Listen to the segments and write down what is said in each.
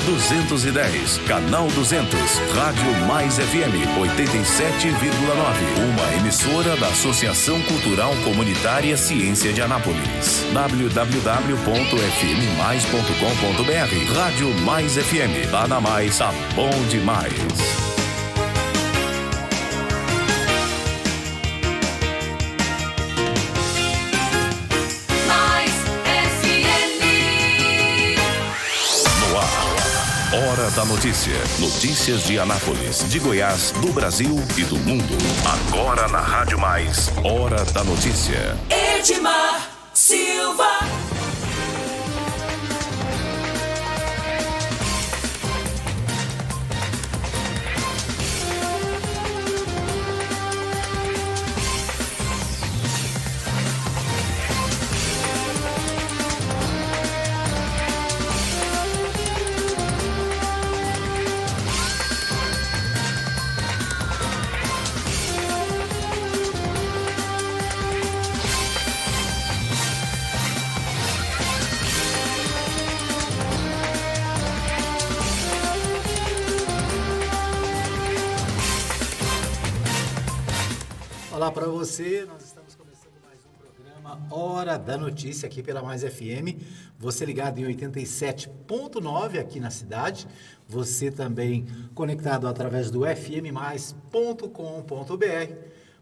210, canal 200, Rádio Mais FM 87,9. Uma emissora da Associação Cultural Comunitária Ciência de Anápolis. www.fmmais.com.br. Rádio Mais FM. Tá na Mais, tá bom demais. Hora da Notícia. Notícias de Anápolis, de Goiás, do Brasil e do mundo. Agora na Rádio Mais. Hora da Notícia. Edmar Silva. Olá para você, nós estamos começando mais um programa Hora da Notícia aqui pela Mais FM, você ligado em 87.9 aqui na cidade, você também conectado através do fmmais.com.br,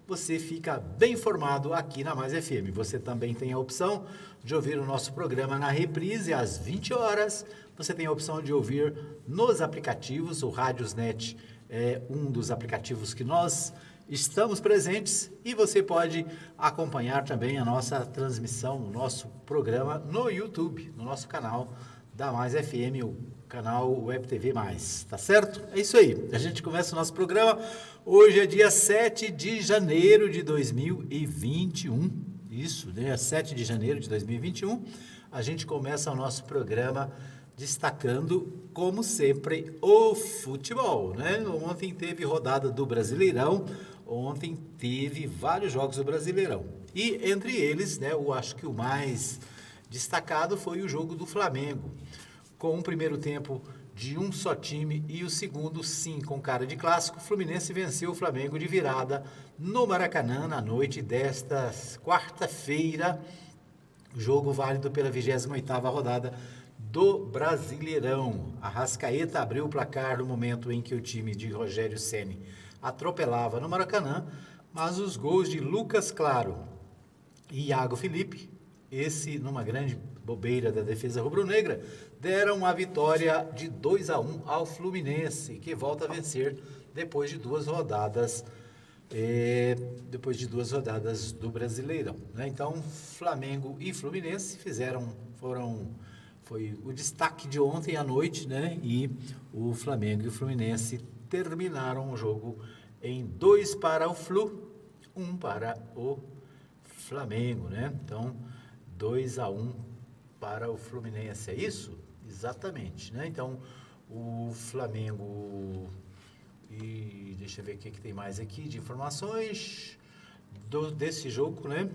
você fica bem informado aqui na Mais FM, você também tem a opção de ouvir o nosso programa na reprise às 20 horas, você tem a opção de ouvir nos aplicativos, o Radiosnet é um dos aplicativos que nós estamos presentes e você pode acompanhar também a nossa transmissão, o nosso programa no YouTube, no nosso canal da Mais FM, o canal Web TV Mais, tá certo? É isso aí, a gente começa o nosso programa, hoje é dia 7 de janeiro de 2021, isso, dia 7 de janeiro de 2021, a gente começa o nosso programa destacando, como sempre, o futebol, né? Ontem teve rodada do Brasileirão, ontem teve vários jogos do Brasileirão. E entre eles, né, eu acho que o mais destacado foi o jogo do Flamengo, com o primeiro tempo de um só time e o segundo, sim, com cara de clássico. O Fluminense venceu o Flamengo de virada no Maracanã na noite desta quarta-feira, jogo válido pela 28ª rodada do Brasileirão. Arrascaeta abriu o placar no momento em que o time de Rogério Ceni atropelava no Maracanã, mas os gols de Lucas Claro e Iago Felipe, esse numa grande bobeira da defesa rubro-negra, deram a vitória de 2-1 ao Fluminense, que volta a vencer depois de duas rodadas do Brasileirão, né? Então, Flamengo e Fluminense foi o destaque de ontem à noite, né? E o Flamengo e o Fluminense terminaram o jogo em 2 para o Flu, 1 para o Flamengo, né? Então, 2-1 para o Fluminense, é isso? Exatamente, né? Então, o Flamengo... E deixa eu ver o que tem mais aqui de informações desse jogo, né?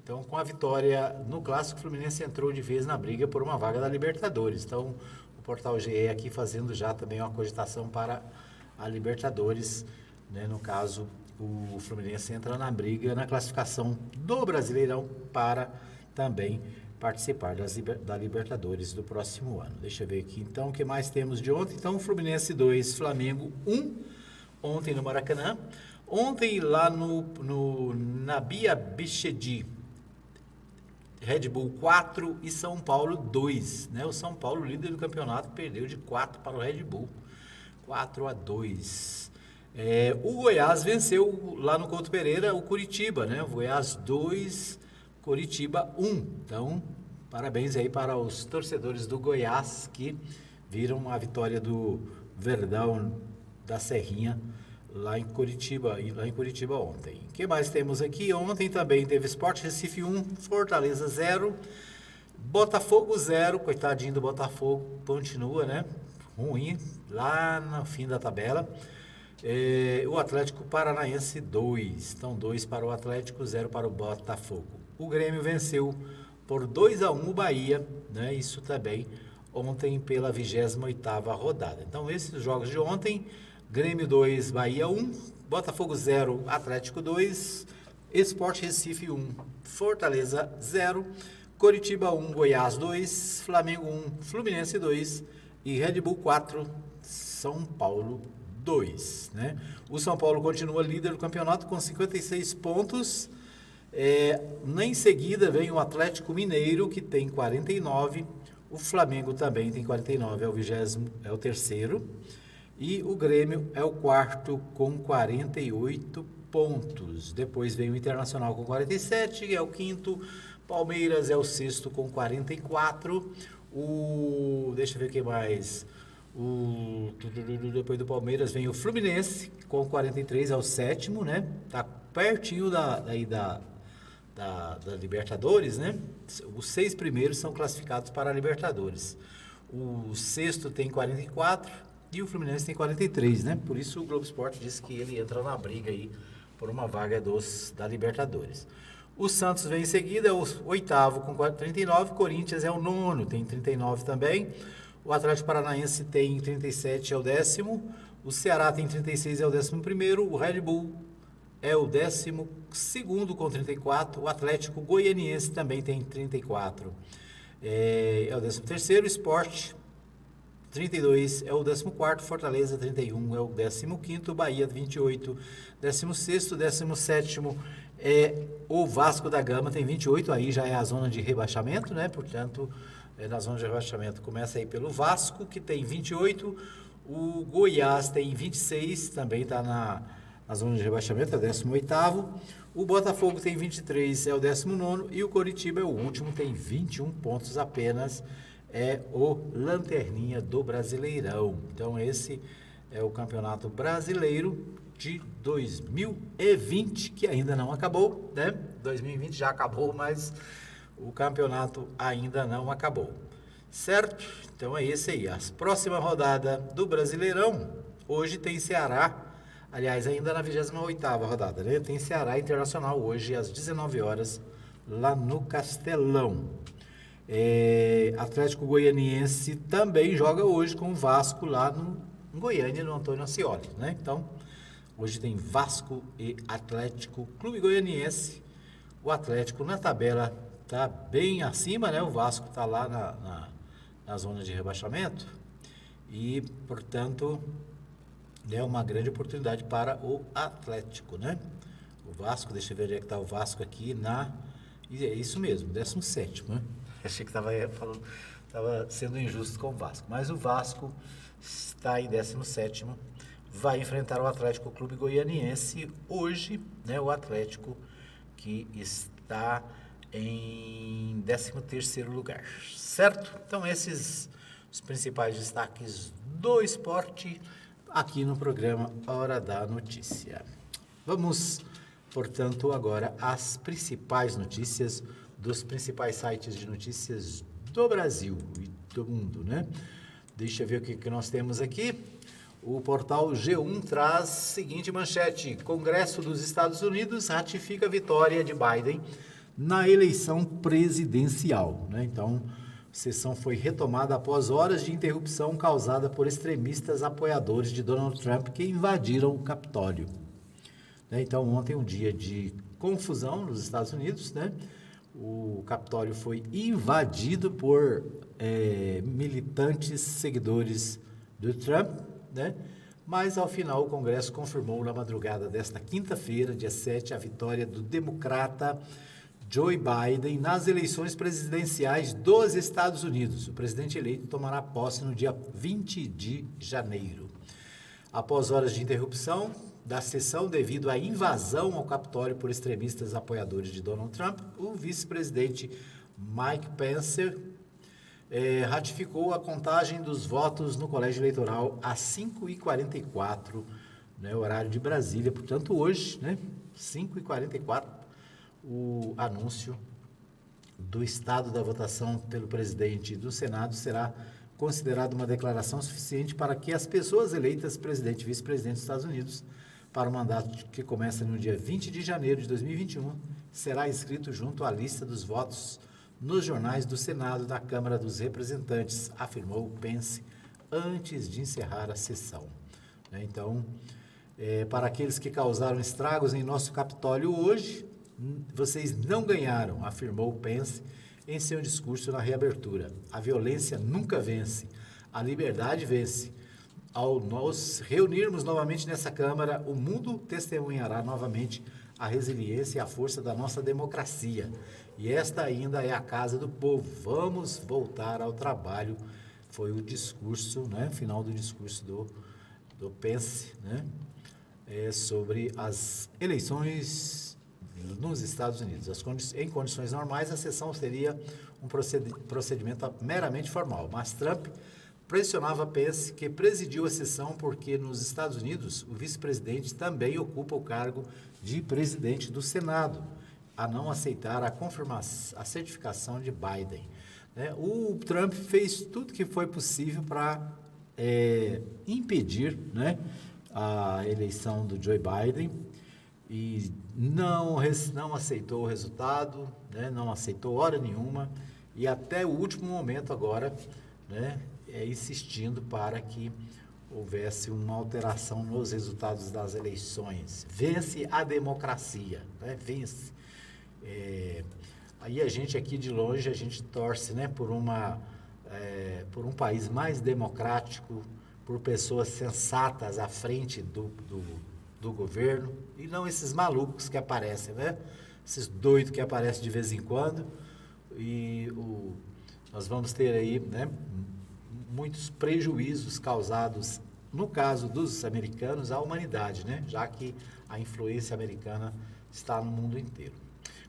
Então, com a vitória no Clássico, o Fluminense entrou de vez na briga por uma vaga da Libertadores. Então, o Portal GE aqui fazendo já também uma cogitação para a Libertadores, né? No caso, o Fluminense entra na briga, na classificação do Brasileirão para também participar da Libertadores do próximo ano. Deixa eu ver aqui, então, o que mais temos de ontem? Então, Fluminense 2, Flamengo 1, ontem no Maracanã. Ontem, lá na Bia Bichedi, Red Bull 4 e São Paulo 2. Né? O São Paulo, líder do campeonato, perdeu de 4 para o Red Bull. 4-2. O Goiás venceu lá no Couto Pereira o Curitiba, né? O Goiás 2, Curitiba 1. Então, parabéns aí para os torcedores do Goiás que viram a vitória do Verdão da Serrinha lá em Curitiba ontem. O que mais temos aqui? Ontem também teve Sport Recife 1, Fortaleza 0, Botafogo 0, coitadinho do Botafogo, continua, né? Ruim, lá no fim da tabela. O Atlético Paranaense 2, então 2 para o Atlético, 0 para o Botafogo. O Grêmio venceu por 2-1 o Bahia, né? Isso também ontem pela 28ª rodada. Então, esses jogos de ontem: Grêmio 2, Bahia 1, Botafogo 0, Atlético 2, Sport Recife 1, Fortaleza 0, Coritiba 1, Goiás 2, Flamengo 1, Fluminense 2 e Red Bull 4, São Paulo 2. Né? O São Paulo continua líder do campeonato com 56 pontos. Em seguida vem o Atlético Mineiro, que tem 49. O Flamengo também tem 49, é o terceiro. E o Grêmio é o quarto com 48 pontos. Depois vem o Internacional com 47, que é o quinto. Palmeiras é o sexto com 44. Deixa eu ver quem mais. Depois do Palmeiras vem o Fluminense com 43, é o sétimo, né? Tá pertinho da Libertadores, né? Os 6 primeiros são classificados para a Libertadores. O sexto tem 44 e o Fluminense tem 43, né? Por isso o Globo Esporte disse que ele entra na briga aí por uma vaga da Libertadores. O Santos vem em seguida, é o oitavo com 39, Corinthians é o nono, tem 39 também. O Atlético Paranaense tem 37, é o décimo. O Ceará tem 36, é o 11º. O Red Bull é o 12º com 34. O Atlético Goianiense também tem 34. É o 13º. O Sport 32 é o 14º. Fortaleza 31 é o 15º. Bahia 28, 16º. 17º é o Vasco da Gama, tem 28. Aí já é a zona de rebaixamento, né? Portanto, na zona de rebaixamento começa aí pelo Vasco, que tem 28. O Goiás tem 26, também está na zona de rebaixamento, é o 18º. O Botafogo tem 23, é o 19º. E o Coritiba é o último, tem 21 pontos apenas. É o lanterninha do Brasileirão. Então, esse é o Campeonato Brasileiro de 2020, que ainda não acabou, né? 2020 já acabou, mas o campeonato ainda não acabou, certo? Então é esse aí. A próxima rodada do Brasileirão, hoje tem Ceará, aliás, ainda na 28ª rodada, né? Tem Ceará Internacional hoje às 19 horas, lá no Castelão. Atlético Goianiense também joga hoje com o Vasco lá em Goiânia, no Antônio Ascioli, né? Então, hoje tem Vasco e Atlético. Clube Goianiense, o Atlético na tabela está bem acima, né? O Vasco está lá na zona de rebaixamento e, portanto, é uma grande oportunidade para o Atlético, né? O Vasco, deixa eu ver onde é que está o Vasco aqui e é isso mesmo, 17º, né? Achei que estava sendo injusto com o Vasco, mas o Vasco está em 17º, vai enfrentar o Atlético Clube Goianiense hoje, né? O Atlético que está em 13º lugar, certo? Então, esses os principais destaques do esporte aqui no programa Hora da Notícia. Vamos, portanto, agora às principais notícias dos principais sites de notícias do Brasil e do mundo, né? Deixa eu ver o que nós temos aqui. O portal G1 traz a seguinte manchete: Congresso dos Estados Unidos ratifica a vitória de Biden na eleição presidencial, né? Então, a sessão foi retomada após horas de interrupção causada por extremistas apoiadores de Donald Trump que invadiram o Capitólio, né? Então, ontem, um dia de confusão nos Estados Unidos, né? O Capitólio foi invadido por militantes seguidores do Trump, né? Mas, ao final, o Congresso confirmou na madrugada desta quinta-feira, dia 7, a vitória do democrata Joe Biden nas eleições presidenciais dos Estados Unidos. O presidente eleito tomará posse no dia 20 de janeiro. Após horas de interrupção da sessão devido à invasão ao Capitólio por extremistas apoiadores de Donald Trump, o vice-presidente Mike Pence ratificou a contagem dos votos no colégio eleitoral às 5h44, né, horário de Brasília. Portanto, hoje, né, 5h44, o anúncio do estado da votação pelo presidente do Senado será considerado uma declaração suficiente para que as pessoas eleitas presidente e vice-presidente dos Estados Unidos para o mandato que começa no dia 20 de janeiro de 2021 será inscrito junto à lista dos votos nos jornais do Senado e da Câmara dos Representantes, afirmou Pence antes de encerrar a sessão. Então, para aqueles que causaram estragos em nosso Capitólio hoje, vocês não ganharam, afirmou Pence em seu discurso na reabertura. A violência nunca vence, a liberdade vence. Ao nós reunirmos novamente nessa Câmara, o mundo testemunhará novamente a resiliência e a força da nossa democracia. E esta ainda é a casa do povo. Vamos voltar ao trabalho. Foi o discurso, final do discurso do Pence, sobre as eleições nos Estados Unidos. Em condições normais, a sessão seria um procedimento meramente formal, mas Trump pressionava Pence, que presidiu a sessão, porque nos Estados Unidos o vice-presidente também ocupa o cargo de presidente do Senado, a não aceitar a certificação de Biden. O Trump fez tudo que foi possível para impedir a eleição do Joe Biden e não aceitou o resultado, não aceitou hora nenhuma e até o último momento agora, insistindo para que houvesse uma alteração nos resultados das eleições. Vence a democracia, vence. Aí a gente aqui de longe, a gente torce por um país mais democrático, por pessoas sensatas à frente do governo, e não esses malucos que aparecem, esses doidos que aparecem de vez em quando, e nós vamos ter aí, muitos prejuízos causados, no caso dos americanos, à humanidade, já que a influência americana está no mundo inteiro.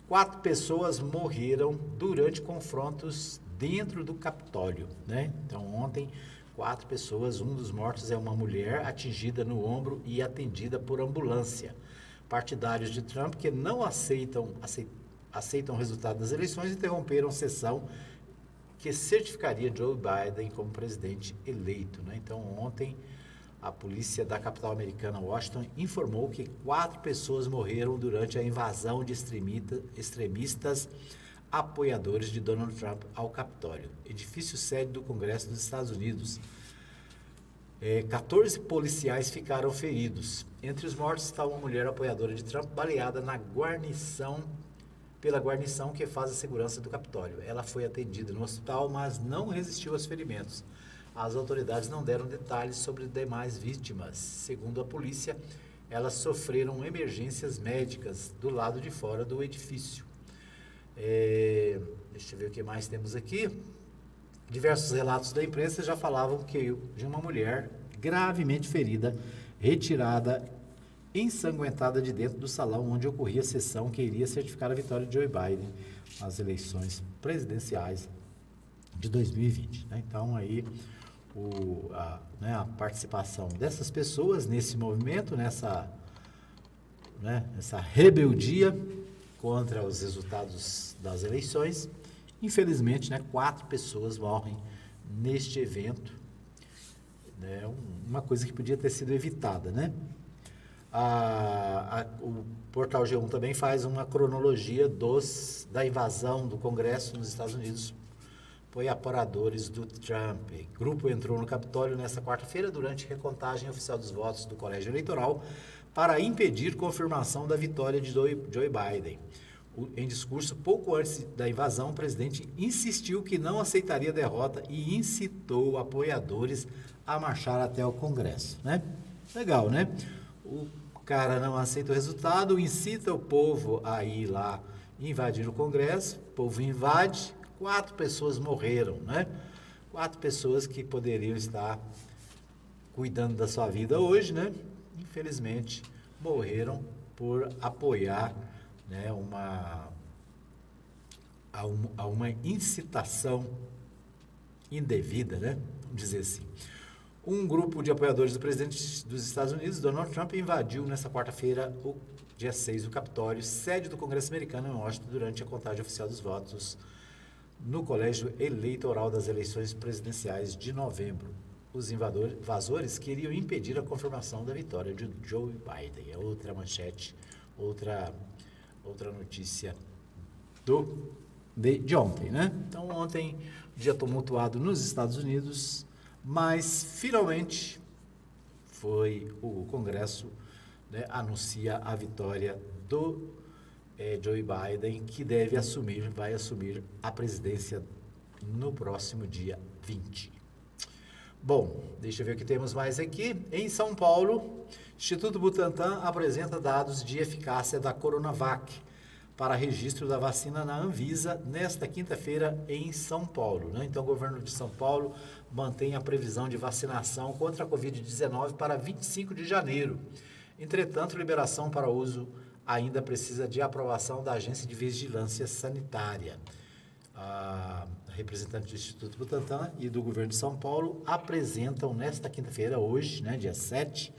4 pessoas morreram durante confrontos dentro do Capitólio, Então, ontem, 4 pessoas, um dos mortos é uma mulher atingida no ombro e atendida por ambulância. Partidários de Trump que não aceitam o resultado das eleições interromperam a sessão que certificaria Joe Biden como presidente eleito. Então, ontem, a polícia da capital americana, Washington, informou que 4 pessoas morreram durante a invasão de extremistas apoiadores de Donald Trump ao Capitólio, edifício sede do Congresso dos Estados Unidos. 14 policiais ficaram feridos. Entre os mortos está uma mulher apoiadora de Trump baleada pela guarnição que faz a segurança do Capitólio. Ela foi atendida no hospital, mas não resistiu aos ferimentos. As autoridades não deram detalhes sobre demais vítimas. Segundo a polícia, elas sofreram emergências médicas do lado de fora do edifício. Deixa eu ver o que mais temos aqui. Diversos relatos da imprensa já falavam de uma mulher gravemente ferida, retirada, ensanguentada de dentro do salão onde ocorria a sessão que iria certificar a vitória de Joe Biden nas eleições presidenciais de 2020. Então, aí, a participação dessas pessoas nesse movimento, nessa rebeldia contra os resultados das eleições. Infelizmente, 4 pessoas morrem neste evento, uma coisa que podia ter sido evitada, O portal G1 também faz uma cronologia da invasão do Congresso nos Estados Unidos por apoiadores do Trump. O grupo entrou no Capitólio nesta quarta-feira durante recontagem oficial dos votos do Colégio Eleitoral para impedir confirmação da vitória de Joe Biden. Em discurso pouco antes da invasão, o presidente insistiu que não aceitaria a derrota e incitou apoiadores a marchar até o Congresso. Legal, O cara não aceita o resultado, incita o povo a ir lá invadir o Congresso, o povo invade, 4 pessoas morreram, 4 pessoas que poderiam estar cuidando da sua vida hoje, Infelizmente, morreram por apoiar uma incitação indevida, vamos dizer assim. Um grupo de apoiadores do presidente dos Estados Unidos, Donald Trump, invadiu nesta quarta-feira, dia 6, o Capitólio, sede do Congresso americano em Washington, durante a contagem oficial dos votos no Colégio Eleitoral das eleições presidenciais de novembro. Os invasores queriam impedir a confirmação da vitória de Joe Biden. É outra manchete, outra notícia do de ontem, né? Então, ontem, dia tumultuado nos Estados Unidos, mas finalmente foi o Congresso, né, anuncia a vitória do Joe Biden, que vai assumir a presidência no próximo dia 20. Bom, deixa eu ver o que temos mais aqui. Em São Paulo, Instituto Butantan apresenta dados de eficácia da Coronavac para registro da vacina na Anvisa nesta quinta-feira em São Paulo, né? Então, o governo de São Paulo mantém a previsão de vacinação contra a Covid-19 para 25 de janeiro. Entretanto, liberação para uso ainda precisa de aprovação da Agência de Vigilância Sanitária. A representante do Instituto Butantan e do governo de São Paulo apresentam nesta quinta-feira, hoje, né, dia 7,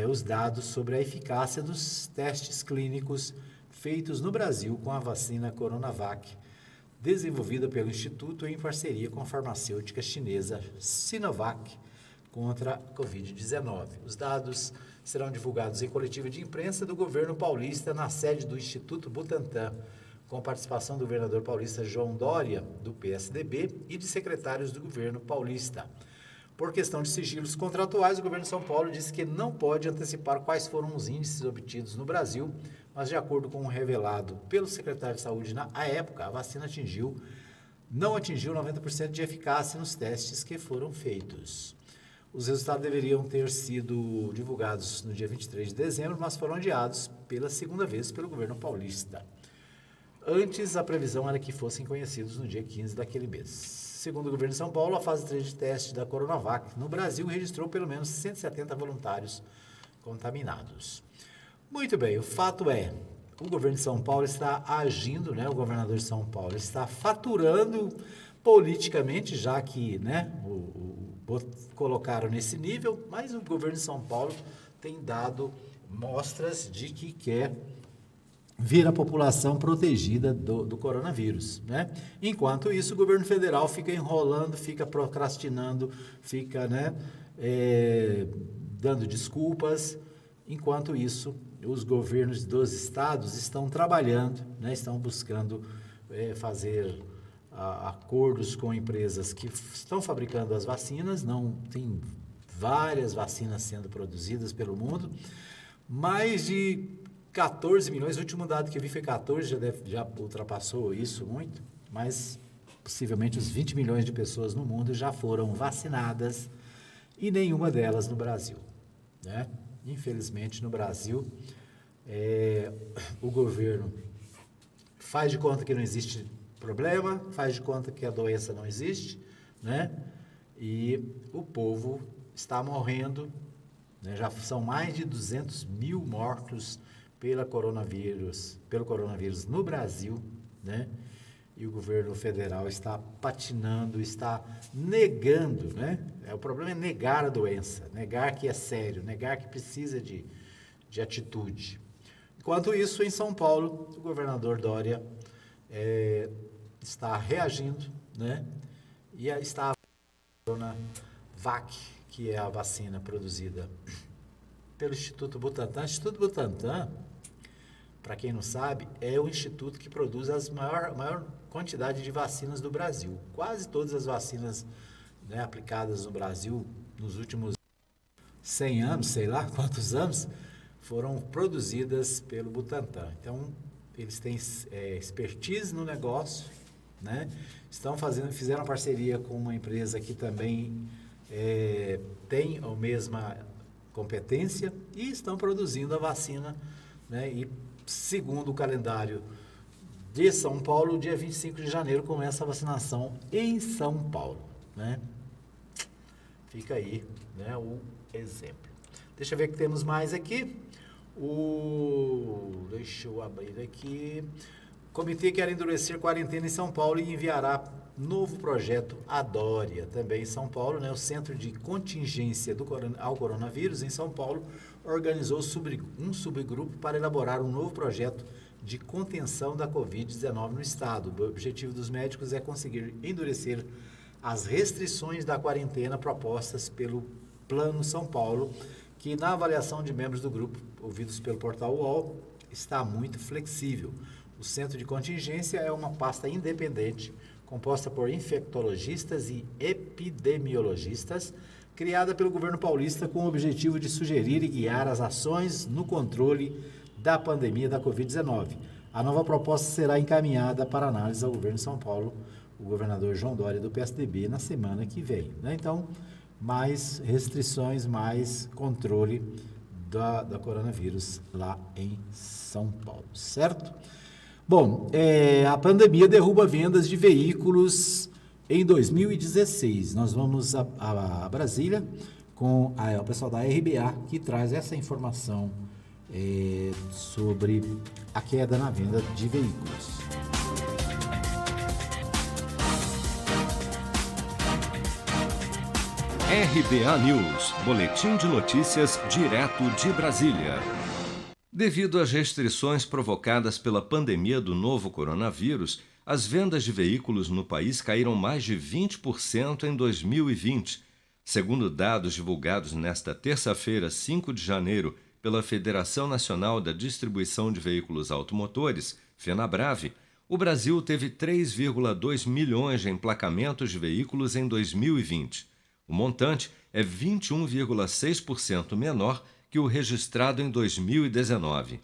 os dados sobre a eficácia dos testes clínicos feitos no Brasil com a vacina Coronavac, desenvolvida pelo Instituto em parceria com a farmacêutica chinesa Sinovac contra a Covid-19. Os dados serão divulgados em coletiva de imprensa do governo paulista na sede do Instituto Butantan, com participação do governador paulista João Dória, do PSDB, e de secretários do governo paulista. Por questão de sigilos contratuais, o governo de São Paulo disse que não pode antecipar quais foram os índices obtidos no Brasil, mas de acordo com o revelado pelo secretário de Saúde na época, a vacina não atingiu 90% de eficácia nos testes que foram feitos. Os resultados deveriam ter sido divulgados no dia 23 de dezembro, mas foram adiados pela segunda vez pelo governo paulista. Antes, a previsão era que fossem conhecidos no dia 15 daquele mês. Segundo o governo de São Paulo, a fase 3 de teste da Coronavac no Brasil registrou pelo menos 170 voluntários contaminados. Muito bem, o fato é, o governo de São Paulo está agindo, né? O governador de São Paulo está faturando politicamente, já que, né, colocaram nesse nível, mas o governo de São Paulo tem dado mostras de que quer ver a população protegida do coronavírus, né? Enquanto isso, o governo federal fica enrolando, fica procrastinando, fica, né, dando desculpas. Enquanto isso, os governos dos estados estão trabalhando, né, estão buscando fazer acordos com empresas que estão fabricando as vacinas. Não tem várias vacinas sendo produzidas pelo mundo, mais de 14 milhões, o último dado que eu vi foi 14, já ultrapassou isso muito, mas possivelmente os 20 milhões de pessoas no mundo já foram vacinadas e nenhuma delas no Brasil, né? Infelizmente, no Brasil, o governo faz de conta que não existe problema, faz de conta que a doença não existe, né? E o povo está morrendo, né? Já são mais de 200 mil mortos pelo coronavírus no Brasil, né? E o governo federal está patinando, está negando, né? O problema é negar a doença, negar que é sério, negar que precisa de atitude. Enquanto isso, em São Paulo, o governador Dória está reagindo, né? E está a Coronavac, que é a vacina produzida pelo Instituto Butantan. Instituto Butantan, para quem não sabe, é o instituto que produz a maior quantidade de vacinas do Brasil. Quase todas as vacinas, né, aplicadas no Brasil nos últimos 100 anos, sei lá quantos anos, foram produzidas pelo Butantan. Então, eles têm expertise no negócio, né? Fizeram parceria com uma empresa que também tem a mesma competência e estão produzindo a vacina, né? E segundo o calendário de São Paulo, dia 25 de janeiro começa a vacinação em São Paulo, né? Fica aí, né, o exemplo. Deixa eu ver o que temos mais aqui. Deixa eu abrir aqui. O comitê quer endurecer quarentena em São Paulo e enviará novo projeto à Dória. Também em São Paulo, né, o Centro de Contingência ao Coronavírus em São Paulo organizou um subgrupo para elaborar um novo projeto de contenção da Covid-19 no estado. O objetivo dos médicos é conseguir endurecer as restrições da quarentena propostas pelo Plano São Paulo, que na avaliação de membros do grupo, ouvidos pelo portal UOL, está muito flexível. O O Centro de Contingência é uma pasta independente, composta por infectologistas e epidemiologistas, criada pelo governo paulista com o objetivo de sugerir e guiar as ações no controle da pandemia da Covid-19. A nova proposta será encaminhada para análise ao governo de São Paulo, o governador João Dória do PSDB, na semana que vem. Então, mais restrições, mais controle da coronavírus lá em São Paulo, certo? Bom, a pandemia derruba vendas de veículos em 2016. Nós vamos a Brasília com o pessoal da RBA, que traz essa informação sobre a queda na venda de veículos. RBA News, boletim de notícias direto de Brasília. Devido às restrições provocadas pela pandemia do novo coronavírus, as vendas de veículos no país caíram mais de 20% em 2020. Segundo dados divulgados nesta terça-feira, 5 de janeiro, pela Federação Nacional da Distribuição de Veículos Automotores, FenaBrave, o Brasil teve 3,2 milhões de emplacamentos de veículos em 2020. O montante é 21,6% menor que o registrado em 2019.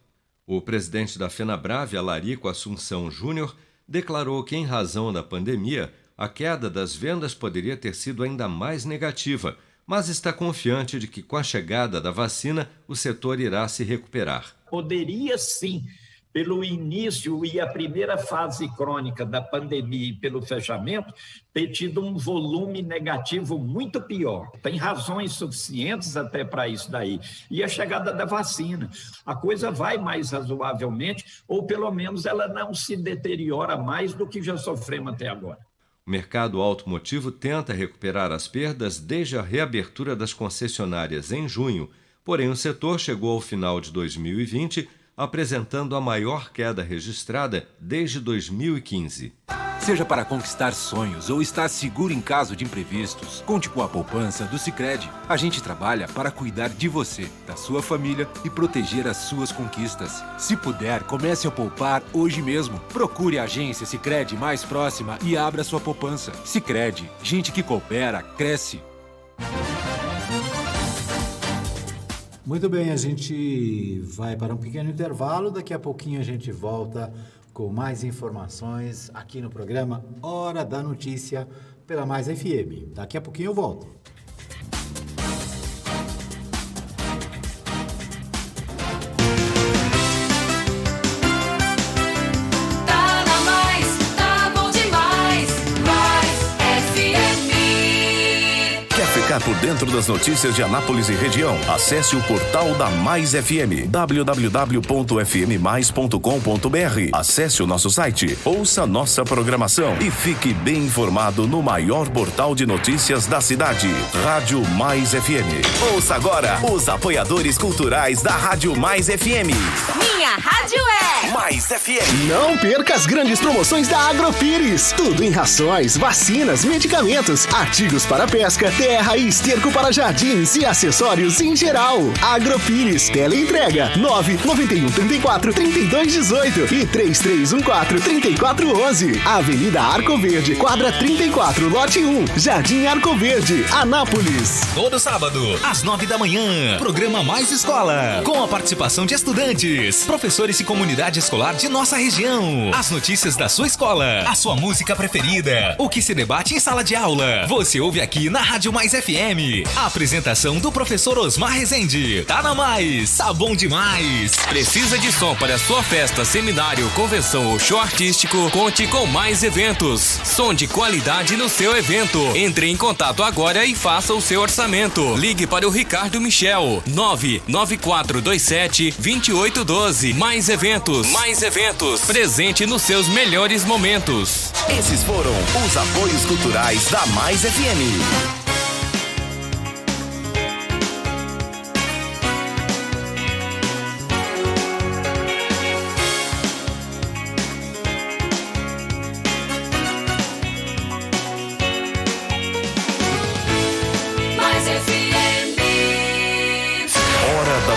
O presidente da FenaBrave, Alarico Assunção Júnior, declarou que, em razão da pandemia, a queda das vendas poderia ter sido ainda mais negativa, mas está confiante de que, com a chegada da vacina, o setor irá se recuperar. Poderia, sim, pelo início e a primeira fase crônica da pandemia e pelo fechamento, ter tido um volume negativo muito pior. Tem razões suficientes até para isso daí. E a chegada da vacina. A coisa vai mais razoavelmente, ou pelo menos ela não se deteriora mais do que já sofremos até agora. O mercado automotivo tenta recuperar as perdas desde a reabertura das concessionárias em junho, porém o setor chegou ao final de 2020 apresentando a maior queda registrada desde 2015. Seja para conquistar sonhos ou estar seguro em caso de imprevistos, conte com a poupança do Sicredi. A gente trabalha para cuidar de você, da sua família e proteger as suas conquistas. Se puder, comece a poupar hoje mesmo. Procure a agência Sicredi mais próxima e abra sua poupança. Sicredi, gente que coopera, cresce. Muito bem, a gente vai para um pequeno intervalo. Daqui a pouquinho a gente volta com mais informações aqui no programa Hora da Notícia pela Mais FM. Daqui a pouquinho eu volto. Tá na Mais, tá bom demais. Mais FM. Quer ficar por dentro das notícias de Anápolis e região? Acesse o portal da Mais FM, www.fmmais.com.br. Acesse o nosso site, ouça nossa programação e fique bem informado no maior portal de notícias da cidade, Rádio Mais FM. Ouça agora os apoiadores culturais da Rádio Mais FM. Minha rádio é Mais FM. Não perca as grandes promoções da Agropires. Tudo em rações, vacinas, medicamentos, artigos para pesca, terra e esterco para jardins e acessórios em geral. Agropires, teleentrega 991 34 32 18 e 3314 3411. Avenida Arco Verde, quadra 34, lote 1, Jardim Arco Verde, Anápolis. Todo sábado, às 9 da manhã, programa Mais Escola, com a participação de estudantes, professores e comunidade escolar de nossa região. As notícias da sua escola, a sua música preferida, o que se debate em sala de aula, você ouve aqui na Rádio Mais FM. A apresentação do professor Osmar Rezende. Tá na Mais, tá bom demais. Precisa de som para a sua festa, seminário, convenção ou show artístico? Conte com Mais Eventos. Som de qualidade no seu evento. Entre em contato agora e faça o seu orçamento. Ligue para o Ricardo Michel, 99427-2812. Mais Eventos. Mais Eventos. Presente nos seus melhores momentos. Esses foram os apoios culturais da Mais FM.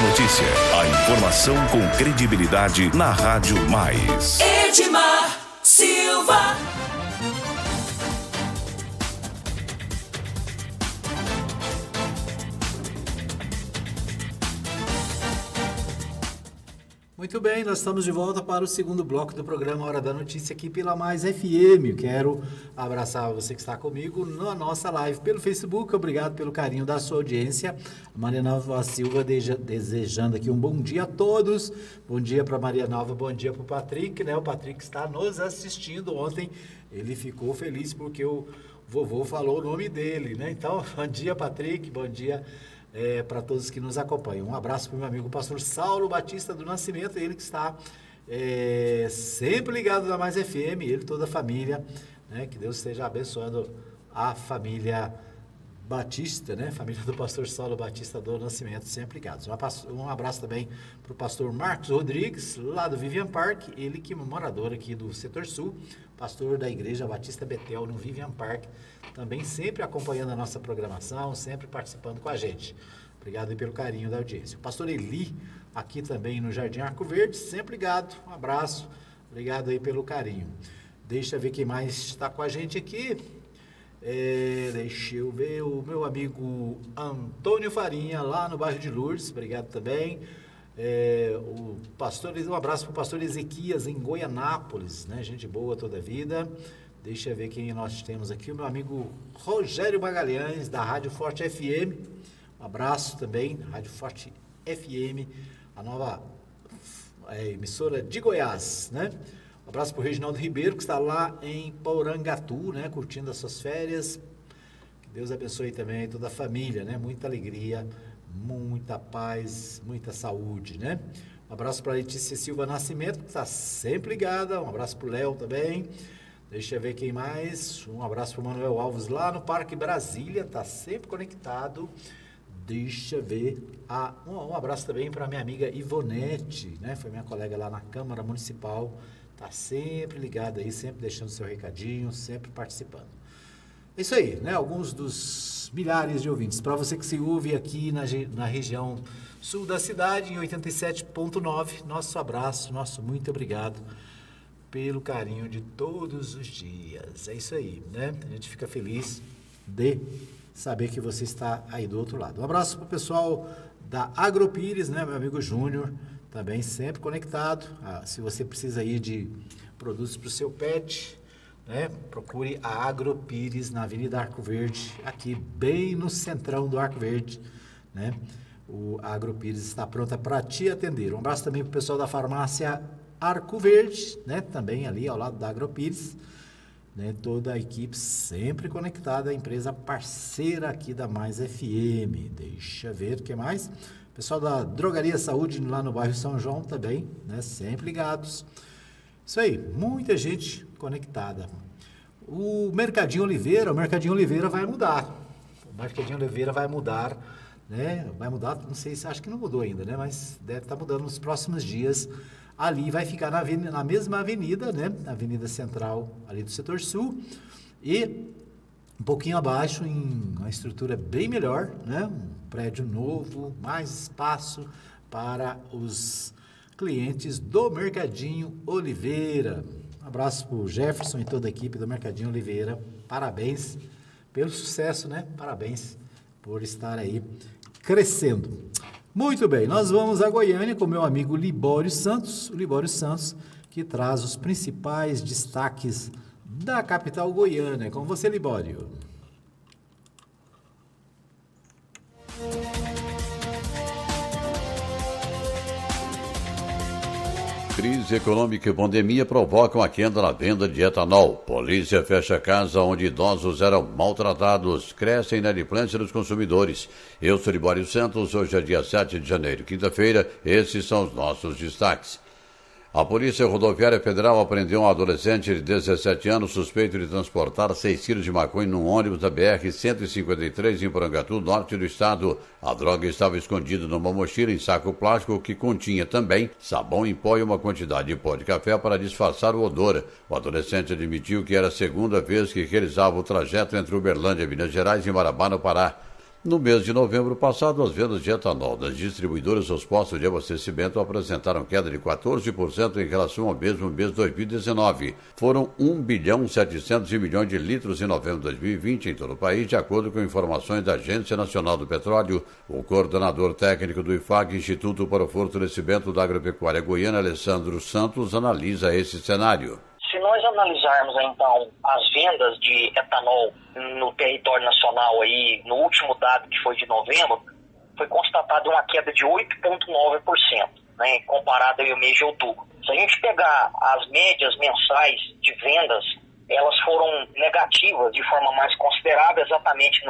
Notícia. A informação com credibilidade na Rádio Mais. Edmar Silva. Muito bem, nós estamos de volta para o segundo bloco do programa Hora da Notícia aqui pela Mais FM. Quero abraçar você que está comigo na nossa live pelo Facebook. Obrigado pelo carinho da sua audiência. Maria Nova Silva desejando aqui um bom dia a todos. Bom dia para Maria Nova, bom dia para o Patrick, né? O Patrick está nos assistindo. Ontem ele ficou feliz porque o vovô falou o nome dele, né? Então, bom dia, Patrick, bom dia para todos que nos acompanham. Um abraço para o meu amigo pastor Saulo Batista do Nascimento, ele que está sempre ligado na Mais FM, ele e toda a família, né? Que Deus esteja abençoando a família Batista, né? Família do pastor Saulo Batista do Nascimento, sempre ligados. Um abraço também para o pastor Marcos Rodrigues, lá do Vivian Park, ele que é morador aqui do Setor Sul, pastor da Igreja Batista Betel no Vivian Park, também sempre acompanhando a nossa programação, sempre participando com a gente. Obrigado aí pelo carinho da audiência. O pastor Eli, aqui também no Jardim Arco Verde, sempre ligado. Um abraço, obrigado aí pelo carinho. Deixa eu ver quem mais está com a gente aqui. Deixa eu ver o meu amigo Antônio Farinha, lá no bairro de Lourdes, obrigado também. Um abraço para o pastor Ezequias em Goianápolis, né? Gente boa toda a vida. Deixa eu ver quem nós temos aqui, o meu amigo Rogério Magalhães, da Rádio Forte FM. Um abraço também, Rádio Forte FM, a nova emissora de Goiás, né? Um abraço para o Reginaldo Ribeiro, que está lá em Porangatu, né? Curtindo as suas férias. Que Deus abençoe também toda a família, né? Muita alegria, muita paz, muita saúde, né? Um abraço para a Letícia Silva Nascimento, que está sempre ligada. Um abraço para o Léo também. Deixa eu ver quem mais. Um abraço para o Manuel Alves lá no Parque Brasília, está sempre conectado. Deixa eu ver. Um abraço também para minha amiga Ivonete, né? Foi minha colega lá na Câmara Municipal. Está sempre ligada aí, sempre deixando seu recadinho, sempre participando. É isso aí, né? Alguns dos milhares de ouvintes. Para você que se ouve aqui na região sul da cidade, em 87.9, nosso abraço, nosso muito obrigado pelo carinho de todos os dias. É isso aí, né? A gente fica feliz de saber que você está aí do outro lado. Um abraço para o pessoal da Agropires, né? Meu amigo Júnior, também sempre conectado. Se você precisa aí de produtos para o seu pet, né? Procure a Agropires na Avenida Arco Verde, aqui bem no centrão do Arco Verde, né? A Agropires está pronta para te atender. Um abraço também para o pessoal da farmácia Arco Verde, né? Também ali ao lado da Agropires, né? Toda a equipe sempre conectada, a empresa parceira aqui da Mais FM. Deixa eu ver o que mais. Pessoal da Drogaria Saúde lá no bairro São João também, né? Sempre ligados. Isso aí, muita gente conectada. O Mercadinho Oliveira vai mudar. O Mercadinho Oliveira vai mudar, né? Vai mudar, não sei se, acho que não mudou ainda, né? Mas deve estar mudando nos próximos dias. Ali vai ficar na mesma avenida, né? Na Avenida Central, ali do Setor Sul. E um pouquinho abaixo, em uma estrutura bem melhor, né? Um prédio novo, mais espaço para os clientes do Mercadinho Oliveira. Um abraço para o Jefferson e toda a equipe do Mercadinho Oliveira. Parabéns pelo sucesso, né? Parabéns por estar aí crescendo. Muito bem, nós vamos a Goiânia com meu amigo Libório Santos. O Libório Santos, que traz os principais destaques da capital goiana. É com você, Libório. Crise econômica e pandemia provocam a queda na venda de etanol. Polícia fecha casa onde idosos eram maltratados. Cresce a inadimplência dos consumidores. Eu sou Libório Santos, hoje é dia 7 de janeiro, quinta-feira. Esses são os nossos destaques. A Polícia Rodoviária Federal apreendeu um adolescente de 17 anos suspeito de transportar 6 quilos de maconha num ônibus da BR-153 em Porangatu, norte do estado. A droga estava escondida numa mochila em saco plástico que continha também sabão em pó e uma quantidade de pó de café para disfarçar o odor. O adolescente admitiu que era a segunda vez que realizava o trajeto entre Uberlândia, Minas Gerais e Marabá, no Pará. No mês de novembro passado, as vendas de etanol das distribuidoras aos postos de abastecimento apresentaram queda de 14% em relação ao mesmo mês de 2019. Foram 1,7 bilhão de litros em novembro de 2020 em todo o país, de acordo com informações da Agência Nacional do Petróleo. O coordenador técnico do IFAG, Instituto para o Fortalecimento da Agropecuária Goiana, Alessandro Santos, analisa esse cenário. Se nós analisarmos, então, as vendas de etanol no território nacional, aí, no último dado, que foi de novembro, foi constatada uma queda de 8,9%, né, comparado ao mês de outubro. Se a gente pegar as médias mensais de vendas, elas foram negativas de forma mais considerável, exatamente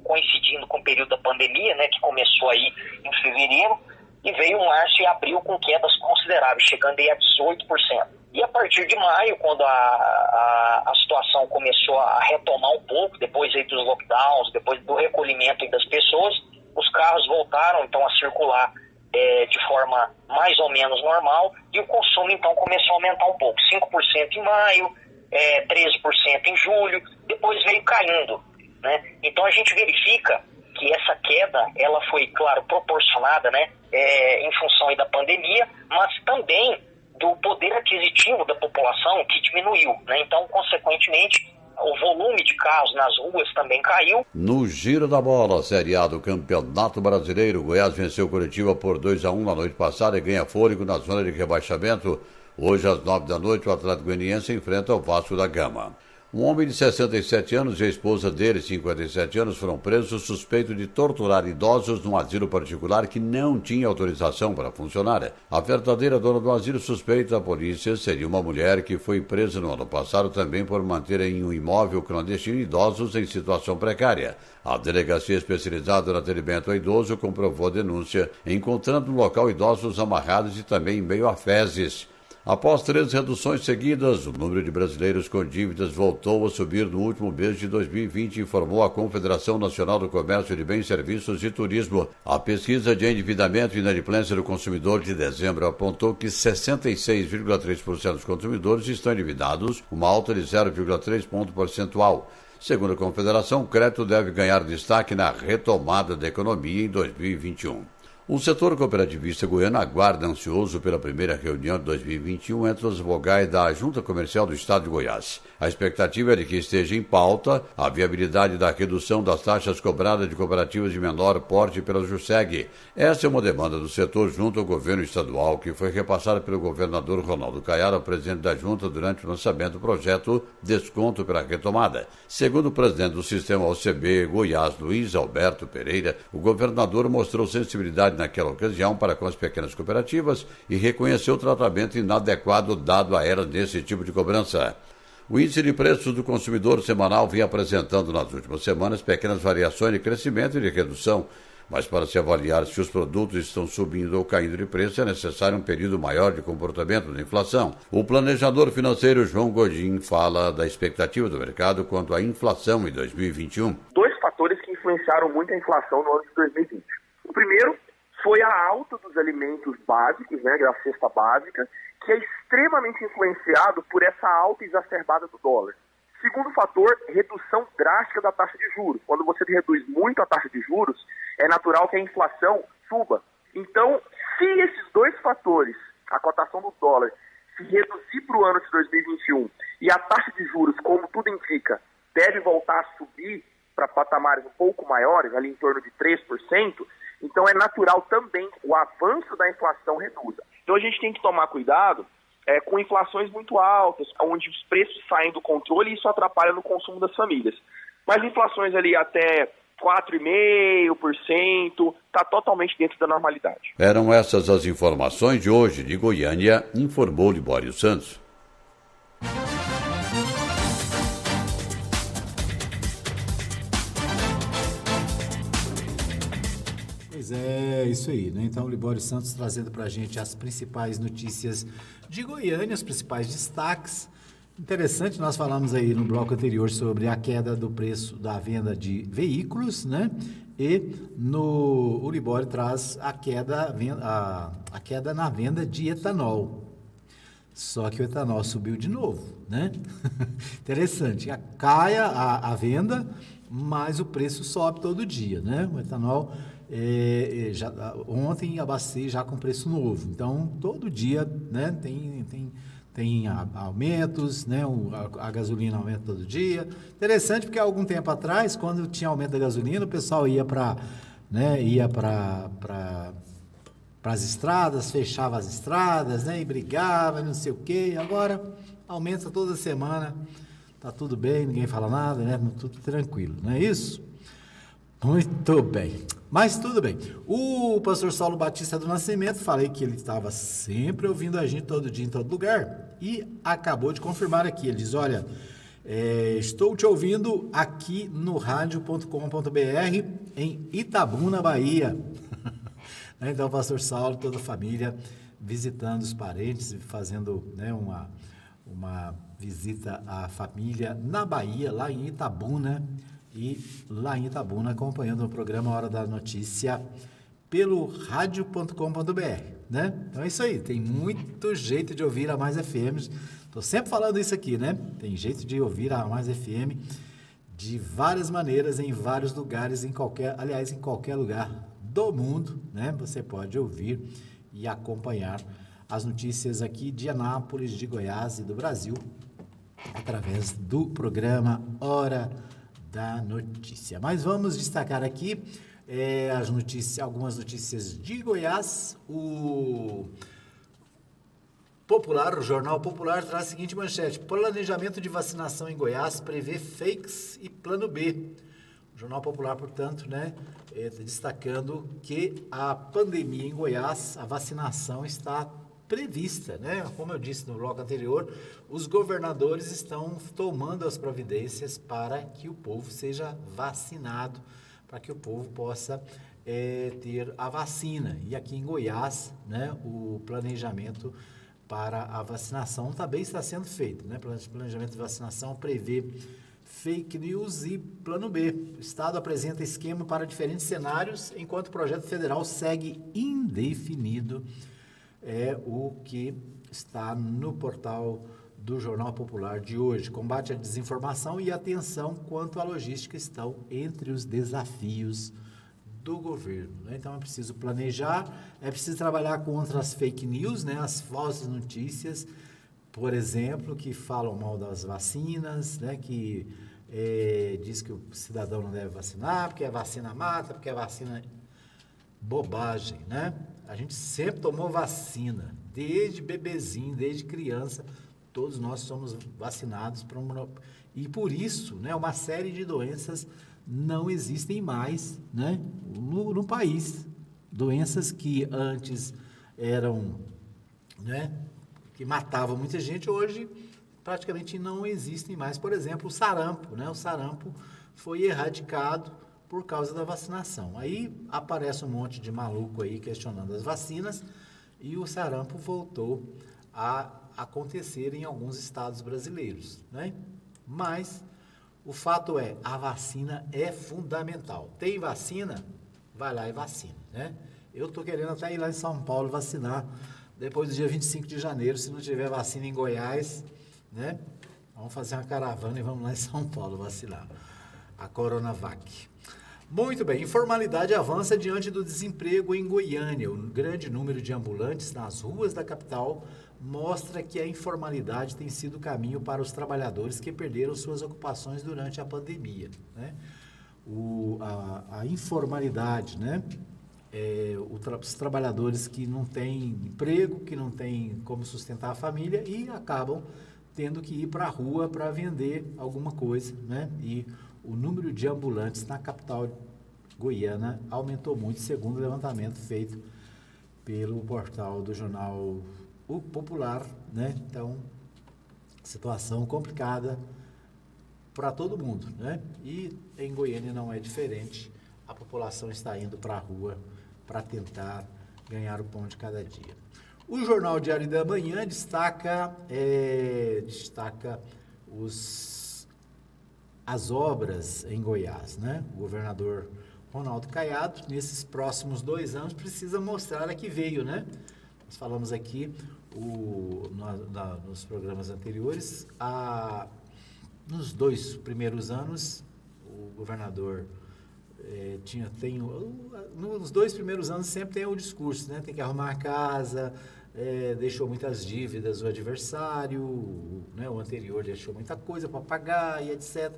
coincidindo com o período da pandemia, né, que começou aí em fevereiro, e veio março e abril com quedas consideráveis, chegando aí a 18%. E a partir de maio, quando a situação começou a retomar um pouco, depois aí dos lockdowns, depois do recolhimento das pessoas, os carros voltaram então a circular de forma mais ou menos normal, e o consumo então começou a aumentar um pouco, 5% em maio, 13% em julho, depois veio caindo, né? Então a gente verifica que essa queda, ela foi, claro, proporcionada, né, em função aí da pandemia, mas também do poder aquisitivo da população, que diminuiu, né? Então, consequentemente, o volume de carros nas ruas também caiu. No Giro da Bola, Série A do Campeonato Brasileiro, Goiás venceu o Curitiba por 2-1 na noite passada e ganha fôlego na zona de rebaixamento. Hoje, às 9 da noite, o Atlético Goianiense enfrenta o Vasco da Gama. Um homem de 67 anos e a esposa dele, 57 anos, foram presos suspeitos de torturar idosos num asilo particular que não tinha autorização para funcionar. A verdadeira dona do asilo suspeita a polícia seria uma mulher que foi presa no ano passado também por manter em um imóvel clandestino idosos em situação precária. A delegacia especializada no atendimento ao idoso comprovou a denúncia, encontrando no local idosos amarrados e também em meio a fezes. Após 3 reduções seguidas, o número de brasileiros com dívidas voltou a subir no último mês de 2020, informou a Confederação Nacional do Comércio de Bens, Serviços e Turismo. A pesquisa de endividamento e inadimplência do consumidor de dezembro apontou que 66,3% dos consumidores estão endividados, uma alta de 0,3 ponto percentual. Segundo a Confederação, o crédito deve ganhar destaque na retomada da economia em 2021. O setor cooperativista goiano aguarda ansioso pela primeira reunião de 2021 entre os vogais da Junta Comercial do Estado de Goiás. A expectativa é de que esteja em pauta a viabilidade da redução das taxas cobradas de cooperativas de menor porte pela JUSEG. Essa é uma demanda do setor junto ao governo estadual, que foi repassada pelo governador Ronaldo Caiado ao presidente da Junta durante o lançamento do projeto Desconto pela Retomada. Segundo o presidente do sistema OCB Goiás, Luiz Alberto Pereira, o governador mostrou sensibilidade naquela ocasião para com as pequenas cooperativas e reconheceu o tratamento inadequado dado a elas nesse tipo de cobrança. O índice de preços do consumidor semanal vem apresentando nas últimas semanas pequenas variações de crescimento e de redução, mas para se avaliar se os produtos estão subindo ou caindo de preço é necessário um período maior de comportamento da inflação. O planejador financeiro João Godin fala da expectativa do mercado quanto à inflação em 2021. 2 fatores que influenciaram muito a inflação no ano de 2020. O primeiro foi a alta dos alimentos básicos, né, da cesta básica, que é extremamente influenciado por essa alta exacerbada do dólar. Segundo fator, redução drástica da taxa de juros. Quando você reduz muito a taxa de juros, é natural que a inflação suba. Então, se esses 2 fatores, a cotação do dólar, se reduzir para o ano de 2021 e a taxa de juros, como tudo indica, deve voltar a subir para patamares um pouco maiores, ali em torno de 3%, então é natural também que o avanço da inflação reduza. Então a gente tem que tomar cuidado com inflações muito altas, onde os preços saem do controle e isso atrapalha no consumo das famílias. Mas inflações ali até 4,5%, está totalmente dentro da normalidade. Eram essas as informações de hoje de Goiânia, informou Libório Santos. Pois é, isso aí, né? Então, o Libório Santos trazendo para a gente as principais notícias de Goiânia, os principais destaques. Interessante, nós falamos aí no bloco anterior sobre a queda do preço da venda de veículos, né? E o Libório traz a queda na venda de etanol. Só que o etanol subiu de novo, né? Interessante. Cai a venda, mas o preço sobe todo dia, né? O etanol, ontem abasteci já com preço novo, então todo dia, né, tem aumentos, né? A gasolina aumenta todo dia. Interessante porque há algum tempo atrás, quando tinha aumento da gasolina, o pessoal ia para as estradas, fechava as estradas, né? E brigava, não sei o quê. Agora aumenta toda semana, tá tudo bem, ninguém fala nada, né? Tudo tranquilo, não é isso? Muito bem. Mas tudo bem. O pastor Saulo Batista do Nascimento, falei que ele estava sempre ouvindo a gente todo dia, em todo lugar, e acabou de confirmar aqui. Ele diz, olha, estou te ouvindo aqui no radio.com.br em Itabuna, Bahia. Então, o pastor Saulo, toda a família, visitando os parentes, fazendo, né, uma visita à família na Bahia, lá em Itabuna, e lá em Itabuna, acompanhando o programa Hora da Notícia pelo radio.com.br, né? Então é isso aí, tem muito jeito de ouvir a Mais FM, estou sempre falando isso aqui, né? Tem jeito de ouvir a Mais FM de várias maneiras, em vários lugares, em qualquer lugar do mundo, né? Você pode ouvir e acompanhar as notícias aqui de Anápolis, de Goiás e do Brasil, através do programa Hora da Notícia. Mas vamos destacar aqui algumas notícias de Goiás. O Jornal Popular traz a seguinte manchete: planejamento de vacinação em Goiás prevê fakes e plano B. O Jornal Popular, portanto, né, destacando que a pandemia em Goiás, a vacinação está prevista, né? Como eu disse no bloco anterior, os governadores estão tomando as providências para que o povo seja vacinado, para que o povo possa ter a vacina. E aqui em Goiás, né, o planejamento para a vacinação também está sendo feito, né? O planejamento de vacinação prevê fake news e plano B. O Estado apresenta esquema para diferentes cenários, enquanto o projeto federal segue indefinido. É o que está no portal do Jornal Popular de hoje. Combate à desinformação e atenção quanto à logística estão entre os desafios do governo, né? Então é preciso planejar, é preciso trabalhar contra as fake news, né? As falsas notícias, por exemplo, que falam mal das vacinas, né? Que diz que o cidadão não deve vacinar, porque a vacina mata, porque a vacina... Bobagem, né? A gente sempre tomou vacina, desde bebezinho, desde criança, todos nós somos vacinados e por isso, né, uma série de doenças não existem mais, né, no país. Doenças que antes eram, né, que matavam muita gente, hoje praticamente não existem mais. Por exemplo, o sarampo, né? O sarampo foi erradicado por causa da vacinação. Aí aparece um monte de maluco aí questionando as vacinas e o sarampo voltou a acontecer em alguns estados brasileiros, né? Mas o fato é, a vacina é fundamental. Tem vacina? Vai lá e vacina, né? Eu estou querendo até ir lá em São Paulo vacinar depois do dia 25 de janeiro, se não tiver vacina em Goiás, né? Vamos fazer uma caravana e vamos lá em São Paulo vacinar. A Coronavac. Muito bem, informalidade avança diante do desemprego em Goiânia. O grande número de ambulantes nas ruas da capital mostra que a informalidade tem sido o caminho para os trabalhadores que perderam suas ocupações durante a pandemia, né? A informalidade, né? Os trabalhadores que não têm emprego, que não têm como sustentar a família e acabam tendo que ir para a rua para vender alguma coisa, né? E o número de ambulantes na capital goiana aumentou muito, segundo o levantamento feito pelo portal do jornal O Popular, né? Então, situação complicada para todo mundo, né? E em Goiânia não é diferente. A população está indo para a rua para tentar ganhar o pão de cada dia. O Jornal Diário da Manhã destaca as obras em Goiás, né? O governador Ronaldo Caiado, nesses próximos 2 anos, precisa mostrar a que veio, né? Nós falamos aqui nos programas anteriores, nos 2 primeiros anos, o governador nos 2 primeiros anos sempre tem o discurso, né? Tem que arrumar a casa, deixou muitas dívidas o adversário, né? O anterior deixou muita coisa para pagar e etc.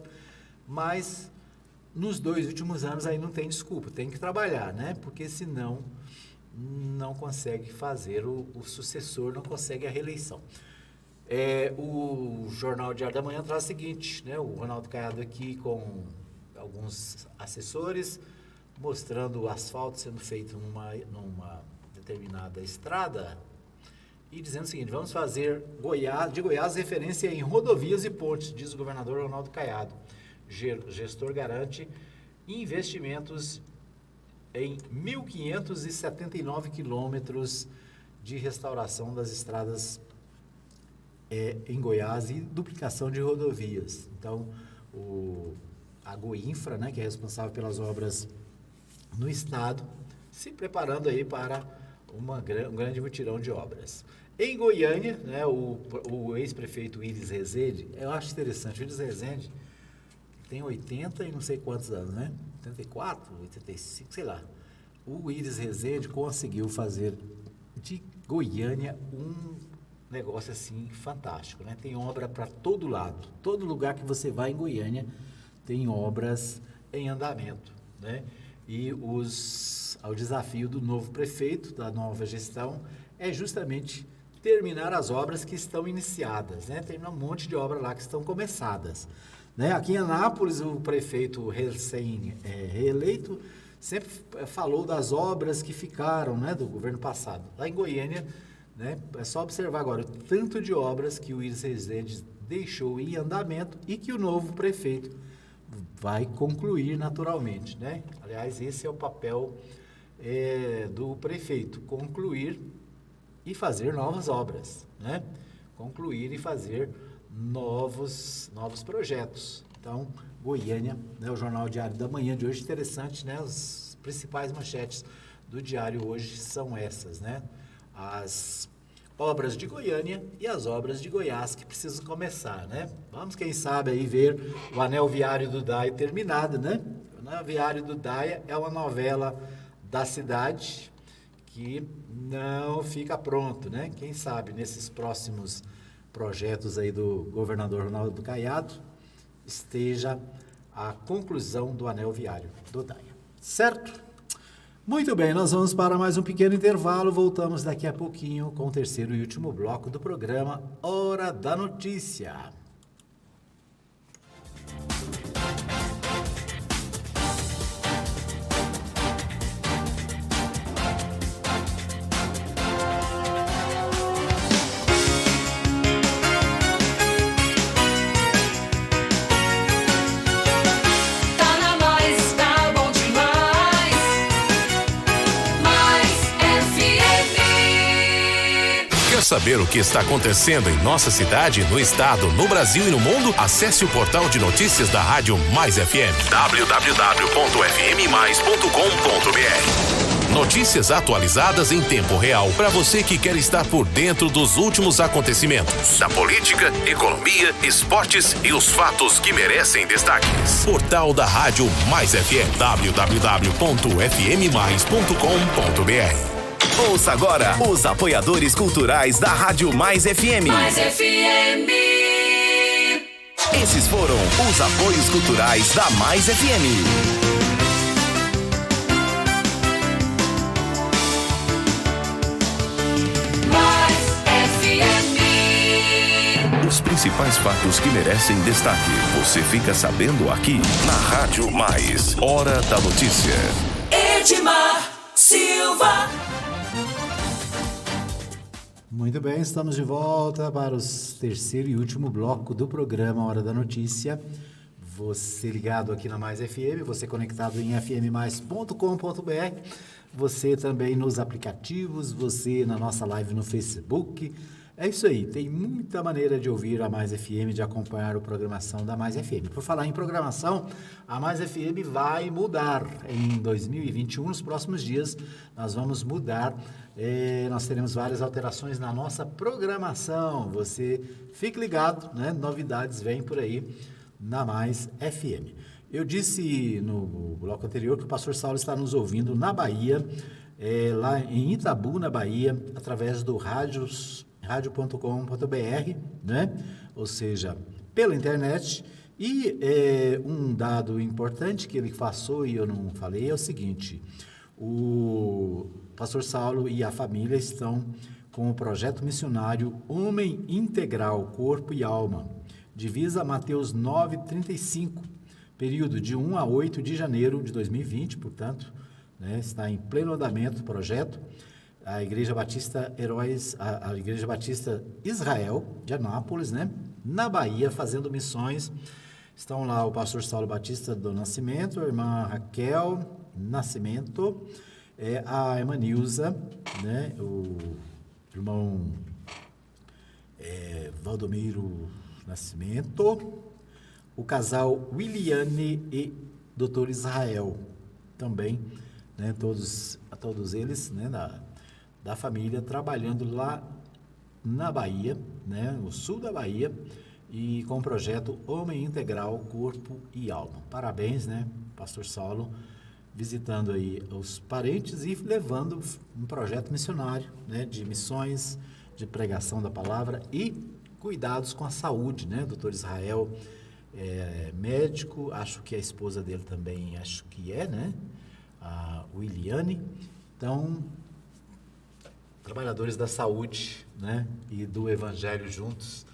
Mas nos 2 últimos anos aí não tem desculpa, tem que trabalhar, né? Porque senão não consegue fazer o sucessor, não consegue a reeleição. O Jornal Diário da Manhã traz o seguinte, né? O Ronaldo Caiado aqui com alguns assessores mostrando o asfalto sendo feito numa determinada estrada e dizendo o seguinte: vamos fazer de Goiás referência em rodovias e pontes, diz o governador Ronaldo Caiado. Gestor garante investimentos em 1.579 quilômetros de restauração das estradas em Goiás e duplicação de rodovias. Então, a Goinfra, né, que é responsável pelas obras no estado, se preparando aí para um grande mutirão de obras. Em Goiânia, né, o ex-prefeito Iris Rezende, eu acho interessante, o Iris Rezende tem 80 e não sei quantos anos, né? 84, 85, sei lá. O Iris Rezende conseguiu fazer de Goiânia um negócio assim fantástico, né? Tem obra para todo lado. Todo lugar que você vai em Goiânia tem obras em andamento, né? E o desafio do novo prefeito, da nova gestão, é justamente terminar as obras que estão iniciadas, né? Tem um monte de obras lá que estão começadas, né? Aqui em Anápolis, o prefeito recém-reeleito sempre falou das obras que ficaram, né, do governo passado. Lá em Goiânia, né, é só observar agora o tanto de obras que o Iris Rezende deixou em andamento e que o novo prefeito vai concluir naturalmente, né? Aliás, esse é o papel do prefeito, concluir e fazer novas obras, né? Concluir e fazer novos projetos. Então, Goiânia, né, o Jornal Diário da Manhã de hoje, interessante, né? As principais manchetes do diário hoje são essas, né? As obras de Goiânia e as obras de Goiás que precisam começar, né? Vamos, quem sabe, aí ver o Anel Viário do Daia terminado, né? O Anel Viário do Daia é uma novela da cidade que não fica pronto, né? Quem sabe nesses próximos projetos aí do governador Ronaldo Caiado esteja a conclusão do Anel Viário do Daia, certo? Muito bem, nós vamos para mais um pequeno intervalo, voltamos daqui a pouquinho com o terceiro e último bloco do programa Hora da Notícia. Saber o que está acontecendo em nossa cidade, no estado, no Brasil e no mundo? Acesse o portal de notícias da Rádio Mais FM, www.fmmais.com.br. Notícias atualizadas em tempo real para você que quer estar por dentro dos últimos acontecimentos da política, economia, esportes e os fatos que merecem destaques. Portal da Rádio Mais FM, www.fmmais.com.br. Ouça agora os apoiadores culturais da Rádio Mais FM. Mais FM. Esses foram os apoios culturais da Mais FM. Mais FM. Os principais fatos que merecem destaque. Você fica sabendo aqui na Rádio Mais. Hora da Notícia. Edmar Silva. Muito bem, estamos de volta para o terceiro e último bloco do programa Hora da Notícia. Você ligado aqui na Mais FM, você conectado em fmmais.com.br, você também nos aplicativos, você na nossa live no Facebook. É isso aí, tem muita maneira de ouvir a Mais FM, de acompanhar a programação da Mais FM. Por falar em programação, a Mais FM vai mudar em 2021, nos próximos dias, nós vamos mudar. Nós teremos várias alterações na nossa programação. Você fique ligado, né? Novidades vêm por aí na Mais FM. Eu disse no bloco anterior que o pastor Saulo está nos ouvindo na Bahia, lá em Itabu, na Bahia, através do radio.com.br, né? Ou seja, pela internet. E um dado importante que ele passou e eu não falei é o seguinte: o pastor Saulo e a família estão com o projeto missionário Homem Integral, Corpo e Alma, divisa Mateus 9:35, período de 1 a 8 de janeiro de 2020, portanto, né, está em pleno andamento o projeto. A Igreja Batista a Igreja Batista Israel de Anápolis, né, na Bahia, fazendo missões. Estão lá o pastor Saulo Batista do Nascimento, a irmã Raquel Nascimento, a irmã Nilza, né, o irmão Valdomiro Nascimento, o casal Williane e Dr. Israel, também, né, todos eles, né, da família, trabalhando lá na Bahia, né, no sul da Bahia, e com o projeto Homem Integral, Corpo e Alma. Parabéns, né, pastor Saulo, visitando aí os parentes e levando um projeto missionário, né, de missões, de pregação da palavra e cuidados com a saúde, né, doutor Israel, médico, acho que a esposa dele também, acho que né, a Williane. Então, trabalhadores da saúde, né, e do evangelho juntos,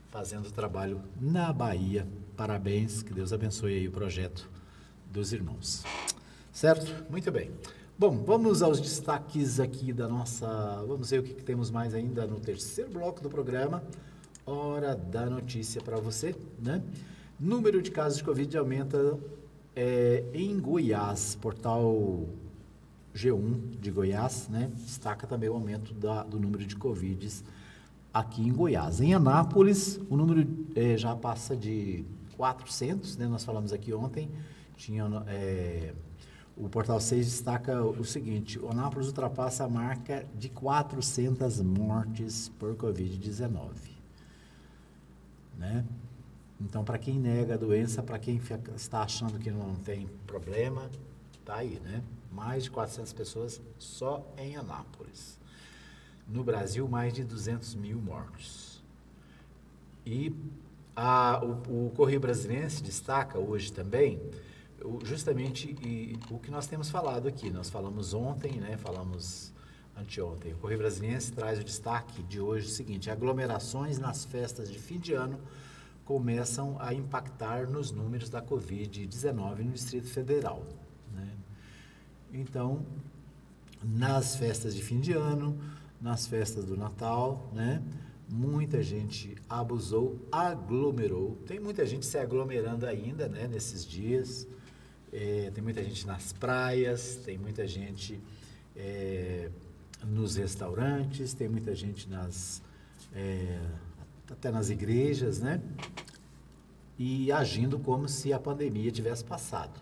fazendo trabalho na Bahia. Parabéns, que Deus abençoe aí o projeto dos irmãos. Certo? Muito bem. Bom, vamos aos destaques aqui da nossa... Vamos ver o que temos mais ainda no terceiro bloco do programa. Hora da notícia para você, né? Número de casos de Covid aumenta em Goiás. Portal G1 de Goiás, né, destaca também o aumento do número de Covid aqui em Goiás. Em Anápolis, o número já passa de 400, né, nós falamos aqui ontem, o Portal 6 destaca o seguinte: o Anápolis ultrapassa a marca de 400 mortes por Covid-19. Né? Então, para quem nega a doença, para quem está achando que não tem problema, tá aí, né? Mais de 400 pessoas só em Anápolis. No Brasil, mais de 200 mil mortos. E o Correio Brasiliense destaca hoje também justamente o que nós temos falado aqui. Nós falamos ontem, né? Falamos anteontem. O Correio Brasiliense traz o destaque de hoje o seguinte: aglomerações nas festas de fim de ano começam a impactar nos números da Covid-19 no Distrito Federal. Né? Então, nas festas de fim de ano, nas festas do Natal, né, muita gente abusou, aglomerou. Tem muita gente se aglomerando ainda, né, nesses dias. Tem muita gente nas praias, tem muita gente nos restaurantes, tem muita gente até nas igrejas, né? E agindo como se a pandemia tivesse passado,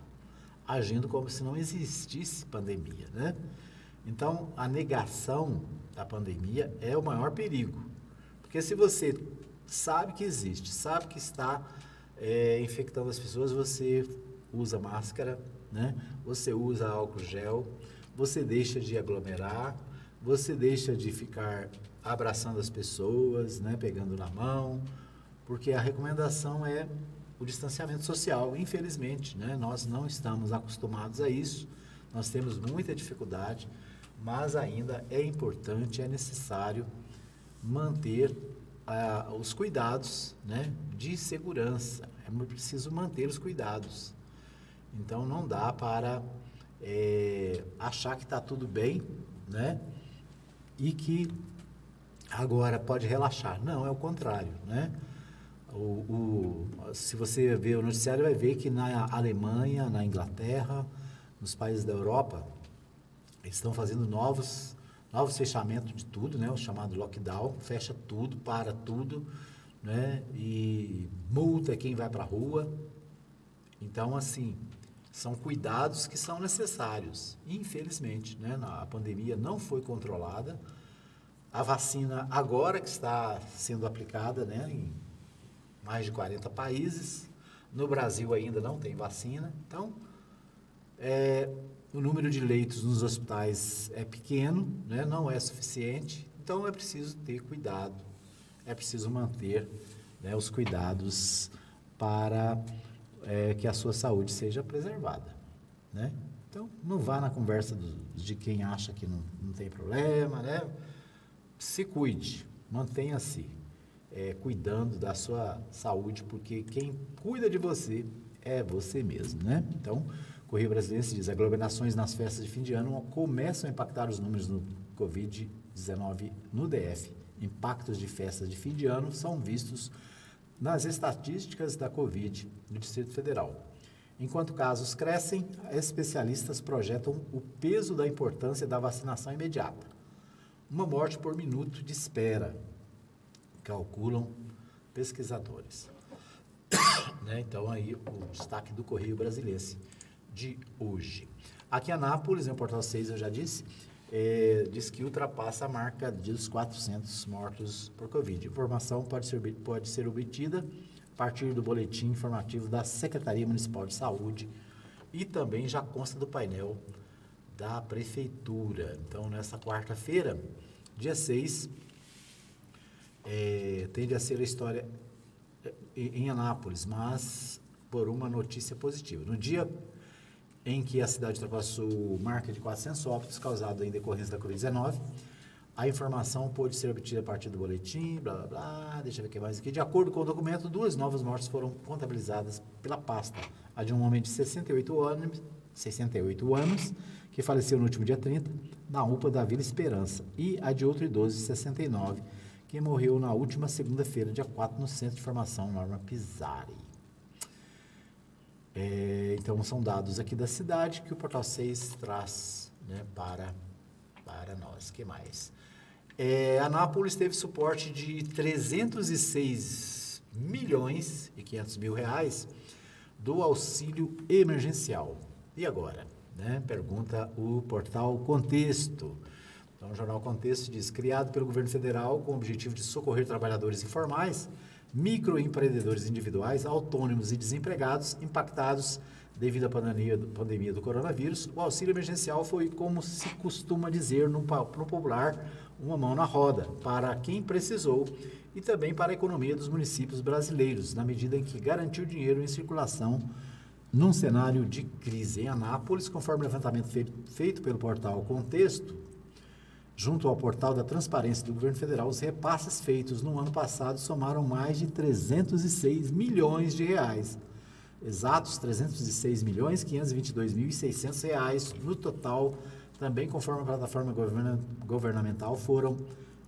agindo como se não existisse pandemia, né? Então, a negação da pandemia é o maior perigo, porque se você sabe que existe, sabe que está infectando as pessoas, você usa máscara, né? Você usa álcool gel, você deixa de aglomerar, você deixa de ficar abraçando as pessoas, né, pegando na mão, porque a recomendação é o distanciamento social. Infelizmente, né, nós não estamos acostumados a isso, nós temos muita dificuldade, mas ainda é importante, é necessário manter os cuidados, né, de segurança. É preciso manter os cuidados. Então, não dá para achar que está tudo bem, né, e que agora pode relaxar. Não, é o contrário, né? Se você ver o noticiário, vai ver que na Alemanha, na Inglaterra, nos países da Europa, eles estão fazendo novos fechamentos de tudo, né? O chamado lockdown, fecha tudo, para tudo, né? E multa quem vai para a rua. Então, assim, são cuidados que são necessários. Infelizmente, né? A pandemia não foi controlada. A vacina agora que está sendo aplicada, né, em mais de 40 países, No Brasil ainda não tem vacina, então o número de leitos nos hospitais é pequeno, né? Não é suficiente, então é preciso ter cuidado, é preciso manter, né, os cuidados para que a sua saúde seja preservada, né? Então, não vá na conversa de quem acha que não tem problema, né? Se cuide, mantenha-se cuidando da sua saúde, porque quem cuida de você é você mesmo, né? Então, o Correio Brasiliense diz: aglomerações nas festas de fim de ano começam a impactar os números do Covid-19 no DF. Impactos de festas de fim de ano são vistos nas estatísticas da Covid no Distrito Federal. Enquanto casos crescem, especialistas projetam o peso da importância da vacinação imediata. Uma morte por minuto de espera, calculam pesquisadores. Né? Então, aí o destaque do Correio Brasiliense de hoje. Aqui em Anápolis, no Portal 6, eu já disse, diz que ultrapassa a marca dos 400 mortos por Covid. Informação pode ser obtida a partir do boletim informativo da Secretaria Municipal de Saúde e também já consta do painel da Prefeitura. Então, nessa quarta-feira, dia 6, tende a ser a história em Anápolis, mas por uma notícia positiva. No dia em que a cidade ultrapassou marca de 400 óbitos causados em decorrência da Covid-19, a informação pôde ser obtida a partir do boletim, blá, blá, blá, deixa eu ver o que mais aqui. De acordo com o documento, 2 novas mortes foram contabilizadas pela pasta. A de um homem de 68 anos, que faleceu no último dia 30, na UPA da Vila Esperança, e a de outro idoso de 69, que morreu na última segunda-feira, dia 4, no Centro de Formação Norma Pisari. Então, são dados aqui da cidade que o Portal 6 traz, né, para nós. O que mais? Anápolis teve suporte de 306 milhões e 500 mil reais do auxílio emergencial. E agora? Né? Pergunta o Portal Contexto. Então, o Jornal Contexto diz: criado pelo governo federal com o objetivo de socorrer trabalhadores informais, microempreendedores individuais, autônomos e desempregados impactados devido à pandemia do coronavírus, o auxílio emergencial foi, como se costuma dizer no popular, uma mão na roda para quem precisou e também para a economia dos municípios brasileiros, na medida em que garantiu dinheiro em circulação num cenário de crise. Em Anápolis, conforme o levantamento feito pelo Portal Contexto, junto ao Portal da Transparência do Governo Federal, os repasses feitos no ano passado somaram mais de 306 milhões de reais. Exatos, 306.522.600 reais no total. Também, conforme a plataforma governamental, foram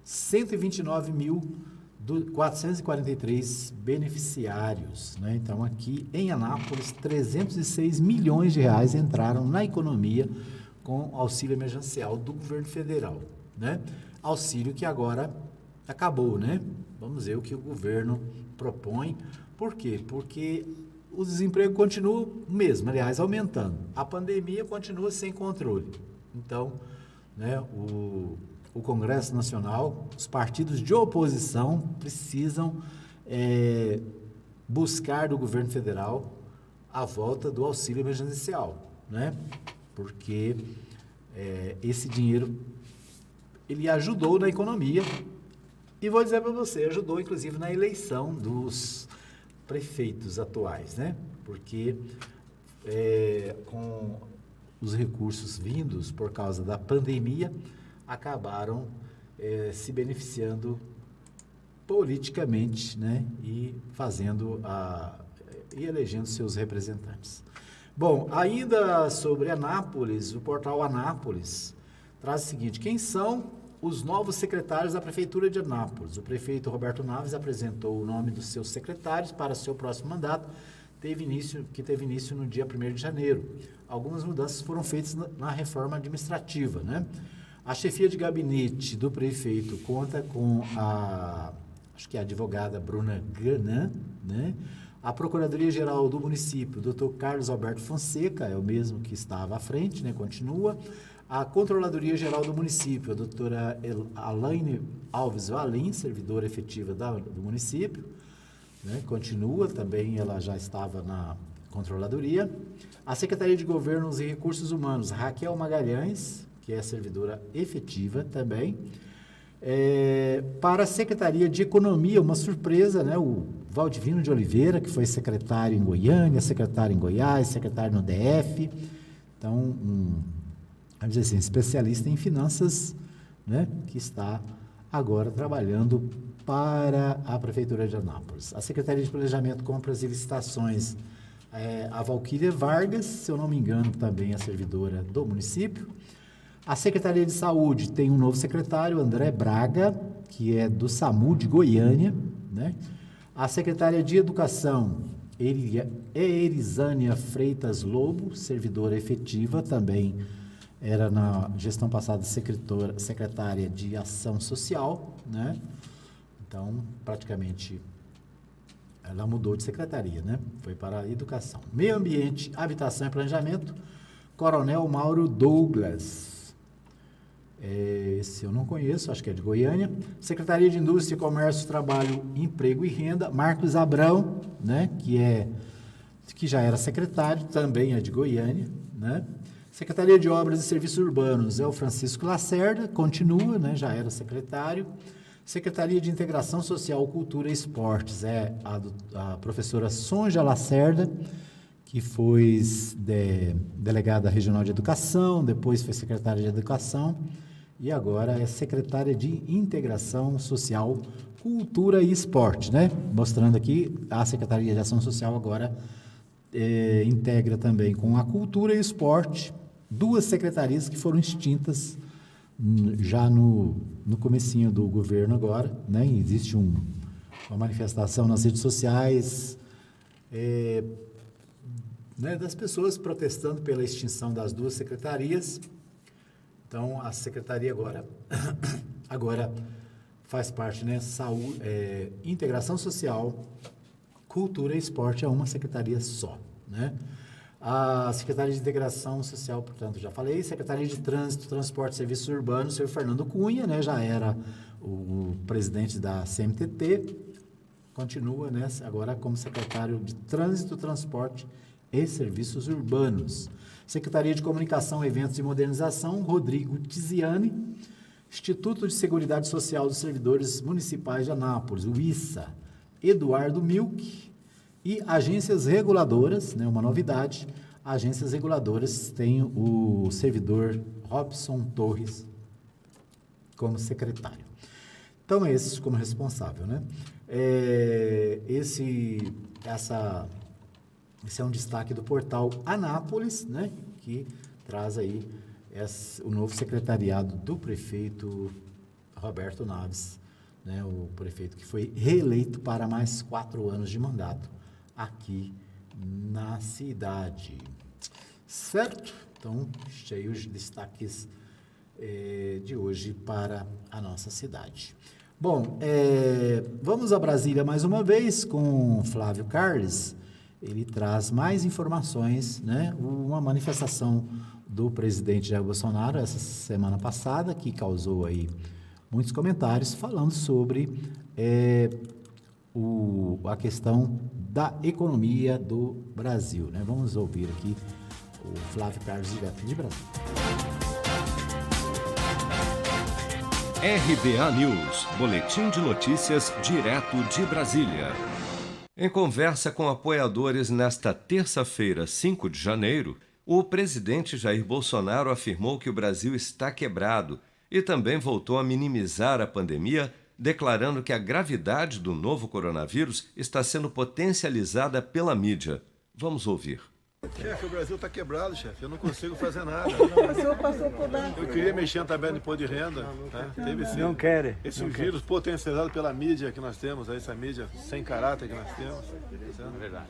129.443 beneficiários. Né? Então, aqui em Anápolis, 306 milhões de reais entraram na economia com auxílio emergencial do governo federal, né? Auxílio que agora acabou, né? Vamos ver o que o governo propõe. Por quê? Porque o desemprego continua o mesmo, aliás, aumentando. A pandemia continua sem controle. Então, né, o Congresso Nacional, os partidos de oposição precisam buscar do governo federal a volta do auxílio emergencial, né? Porque esse dinheiro, ele ajudou na economia e vou dizer para você, ajudou inclusive na eleição dos prefeitos atuais, né? Porque com os recursos vindos por causa da pandemia, acabaram se beneficiando politicamente, né? E e elegendo seus representantes. Bom, ainda sobre Anápolis, o portal Anápolis traz o seguinte: quem são os novos secretários da Prefeitura de Anápolis? O prefeito Roberto Naves apresentou o nome dos seus secretários para seu próximo mandato, que teve início no dia 1º de janeiro. Algumas mudanças foram feitas na reforma administrativa, né? A chefia de gabinete do prefeito conta com a advogada Bruna Ganan, né? A Procuradoria-Geral do município, o Dr. Carlos Alberto Fonseca, é o mesmo que estava à frente, né? Continua. A Controladoria-Geral do município, a doutora Alaine Alves Valim, servidora efetiva do município, né? Continua também, ela já estava na Controladoria. A Secretaria de Governos e Recursos Humanos, Raquel Magalhães, que é servidora efetiva também. Para a Secretaria de Economia, uma surpresa, né? O Valdivino de Oliveira, que foi secretário em Goiânia, secretário em Goiás, secretário no DF. Então, vamos dizer assim, especialista em finanças, né? Que está agora trabalhando para a Prefeitura de Anápolis. A Secretaria de Planejamento, Compras e Licitações, a Valquíria Vargas, se eu não me engano, também é servidora do município. A Secretaria de Saúde tem um novo secretário, André Braga, que é do SAMU de Goiânia, né? A Secretaria de Educação, Erisânia Freitas Lobo, servidora efetiva, também era na gestão passada secretária de Ação Social, né? Então, praticamente, ela mudou de secretaria, né? Foi para a Educação. Meio Ambiente, Habitação e Planejamento, Coronel Mauro Douglas. Esse eu não conheço, acho que é de Goiânia. Secretaria de Indústria, Comércio, Trabalho, Emprego e Renda, Marcos Abrão, né? Que já era secretário, também é de Goiânia, né? Secretaria de Obras e Serviços Urbanos é o Francisco Lacerda, continua, né? Já era secretário. Secretaria de Integração Social, Cultura e Esportes é a professora Sonja Lacerda, que foi delegada regional de Educação, depois foi secretária de Educação e agora é secretária de Integração Social, Cultura e Esporte, né? Mostrando aqui, a Secretaria de Ação Social agora integra também com a Cultura e Esporte, duas secretarias que foram extintas já no comecinho do governo agora, né? Existe uma manifestação nas redes sociais, né, das pessoas protestando pela extinção das duas secretarias. Então, a secretaria agora faz parte, né, saúde, integração social, cultura e esporte é uma secretaria só, né? A Secretaria de Integração Social, portanto, já falei. Secretaria de Trânsito, Transporte e Serviços Urbanos, o senhor Fernando Cunha, né, já era o presidente da CMTT, continua, né, agora como secretário de Trânsito, Transporte e Serviços Urbanos. Secretaria de Comunicação, Eventos e Modernização, Rodrigo Tiziani. Instituto de Seguridade Social dos Servidores Municipais de Anápolis, o ISSA, Eduardo Milk. E agências reguladoras, né, uma novidade, agências reguladoras tem o servidor Robson Torres como secretário. Então, é esse como responsável, né? Esse é um destaque do portal Anápolis, né, que traz aí o novo secretariado do prefeito Roberto Naves, né, o prefeito que foi reeleito para mais 4 anos de mandato aqui na cidade. Certo? Então, cheio os destaques de hoje para a nossa cidade. Bom, vamos a Brasília mais uma vez com Flávio Carles. Ele traz mais informações, né? Uma manifestação do presidente Jair Bolsonaro essa semana passada, que causou aí muitos comentários, falando sobre a questão da economia do Brasil, né? Vamos ouvir aqui o Flávio Carlos, direto de Brasília. RBA News, Boletim de Notícias, direto de Brasília. Em conversa com apoiadores nesta terça-feira, 5 de janeiro, o presidente Jair Bolsonaro afirmou que o Brasil está quebrado e também voltou a minimizar a pandemia, declarando que a gravidade do novo coronavírus está sendo potencializada pela mídia. Vamos ouvir. Chefe, o Brasil está quebrado, chefe. Eu não consigo fazer nada. Eu queria mexer na tabela de imposto de renda. Tá? Teve sim. Não quer. Esse vírus potencializado pela mídia que nós temos, essa mídia sem caráter que nós temos. É verdade.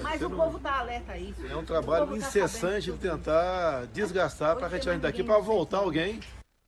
Mas o povo está alerta a isso. É um trabalho incessante de tentar desgastar para retirar a gente daqui para voltar alguém.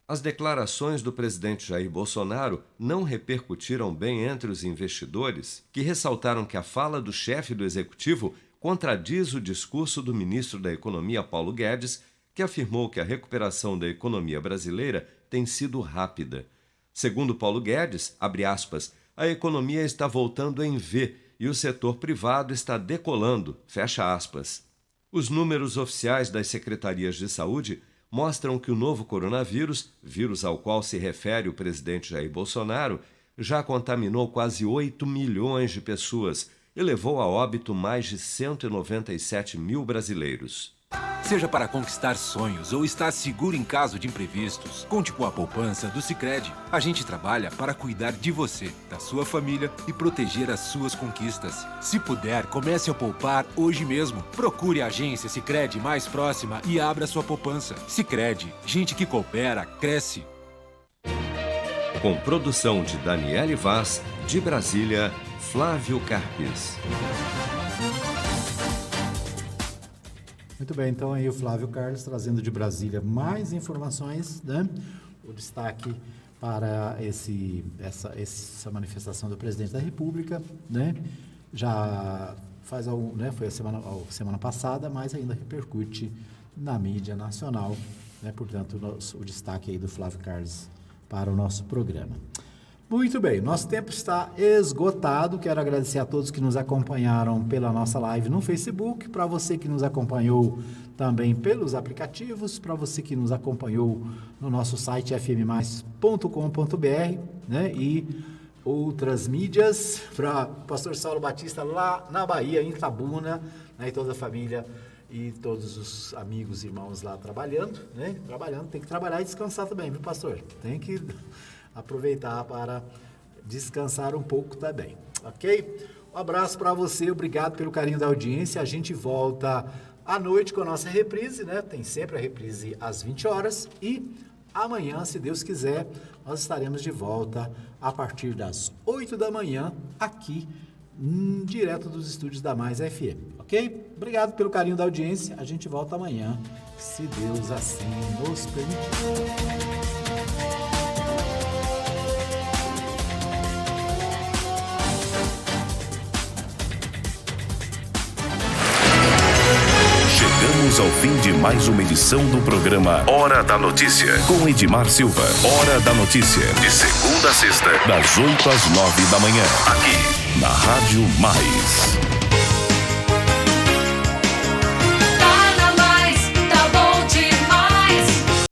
As declarações do presidente Jair Bolsonaro não repercutiram bem entre os investidores, que ressaltaram que a fala do chefe do executivo contradiz o discurso do ministro da Economia, Paulo Guedes, que afirmou que a recuperação da economia brasileira tem sido rápida. Segundo Paulo Guedes, abre aspas, a economia está voltando em V e o setor privado está decolando, fecha aspas. Os números oficiais das secretarias de saúde mostram que o novo coronavírus, vírus ao qual se refere o presidente Jair Bolsonaro, já contaminou quase 8 milhões de pessoas e levou a óbito mais de 197 mil brasileiros. Seja para conquistar sonhos ou estar seguro em caso de imprevistos, conte com a poupança do Sicredi. A gente trabalha para cuidar de você, da sua família e proteger as suas conquistas. Se puder, comece a poupar hoje mesmo. Procure a agência Sicredi mais próxima e abra sua poupança. Sicredi, gente que coopera, cresce. Com produção de Daniele Vaz, de Brasília, Flávio Carpes. Muito bem, então aí o Flávio Carlos trazendo de Brasília mais informações, né? O destaque para essa manifestação do presidente da República, né? Já faz foi a semana passada, mas ainda repercute na mídia nacional, né? Portanto, o destaque aí do Flávio Carlos para o nosso programa. Muito bem, nosso tempo está esgotado. Quero agradecer a todos que nos acompanharam pela nossa live no Facebook, para você que nos acompanhou também pelos aplicativos, para você que nos acompanhou no nosso site fmmais.com.br, né? E outras mídias, para o pastor Saulo Batista lá na Bahia, em Itabuna, né? E toda a família e todos os amigos e irmãos lá trabalhando, né? Trabalhando, tem que trabalhar e descansar também, viu, pastor? Tem que aproveitar para descansar um pouco também, ok? Um abraço para você, obrigado pelo carinho da audiência. A gente volta à noite com a nossa reprise, né? Tem sempre a reprise às 20 horas e amanhã, se Deus quiser, nós estaremos de volta a partir das 8 da manhã aqui, direto dos estúdios da Mais FM, ok? Obrigado pelo carinho da audiência. A gente volta amanhã, se Deus assim nos permitir. Chegamos ao fim de mais uma edição do programa Hora da Notícia, com Edmar Silva. Hora da Notícia, de segunda a sexta, das 8 às 9 da manhã, aqui na Rádio Mais.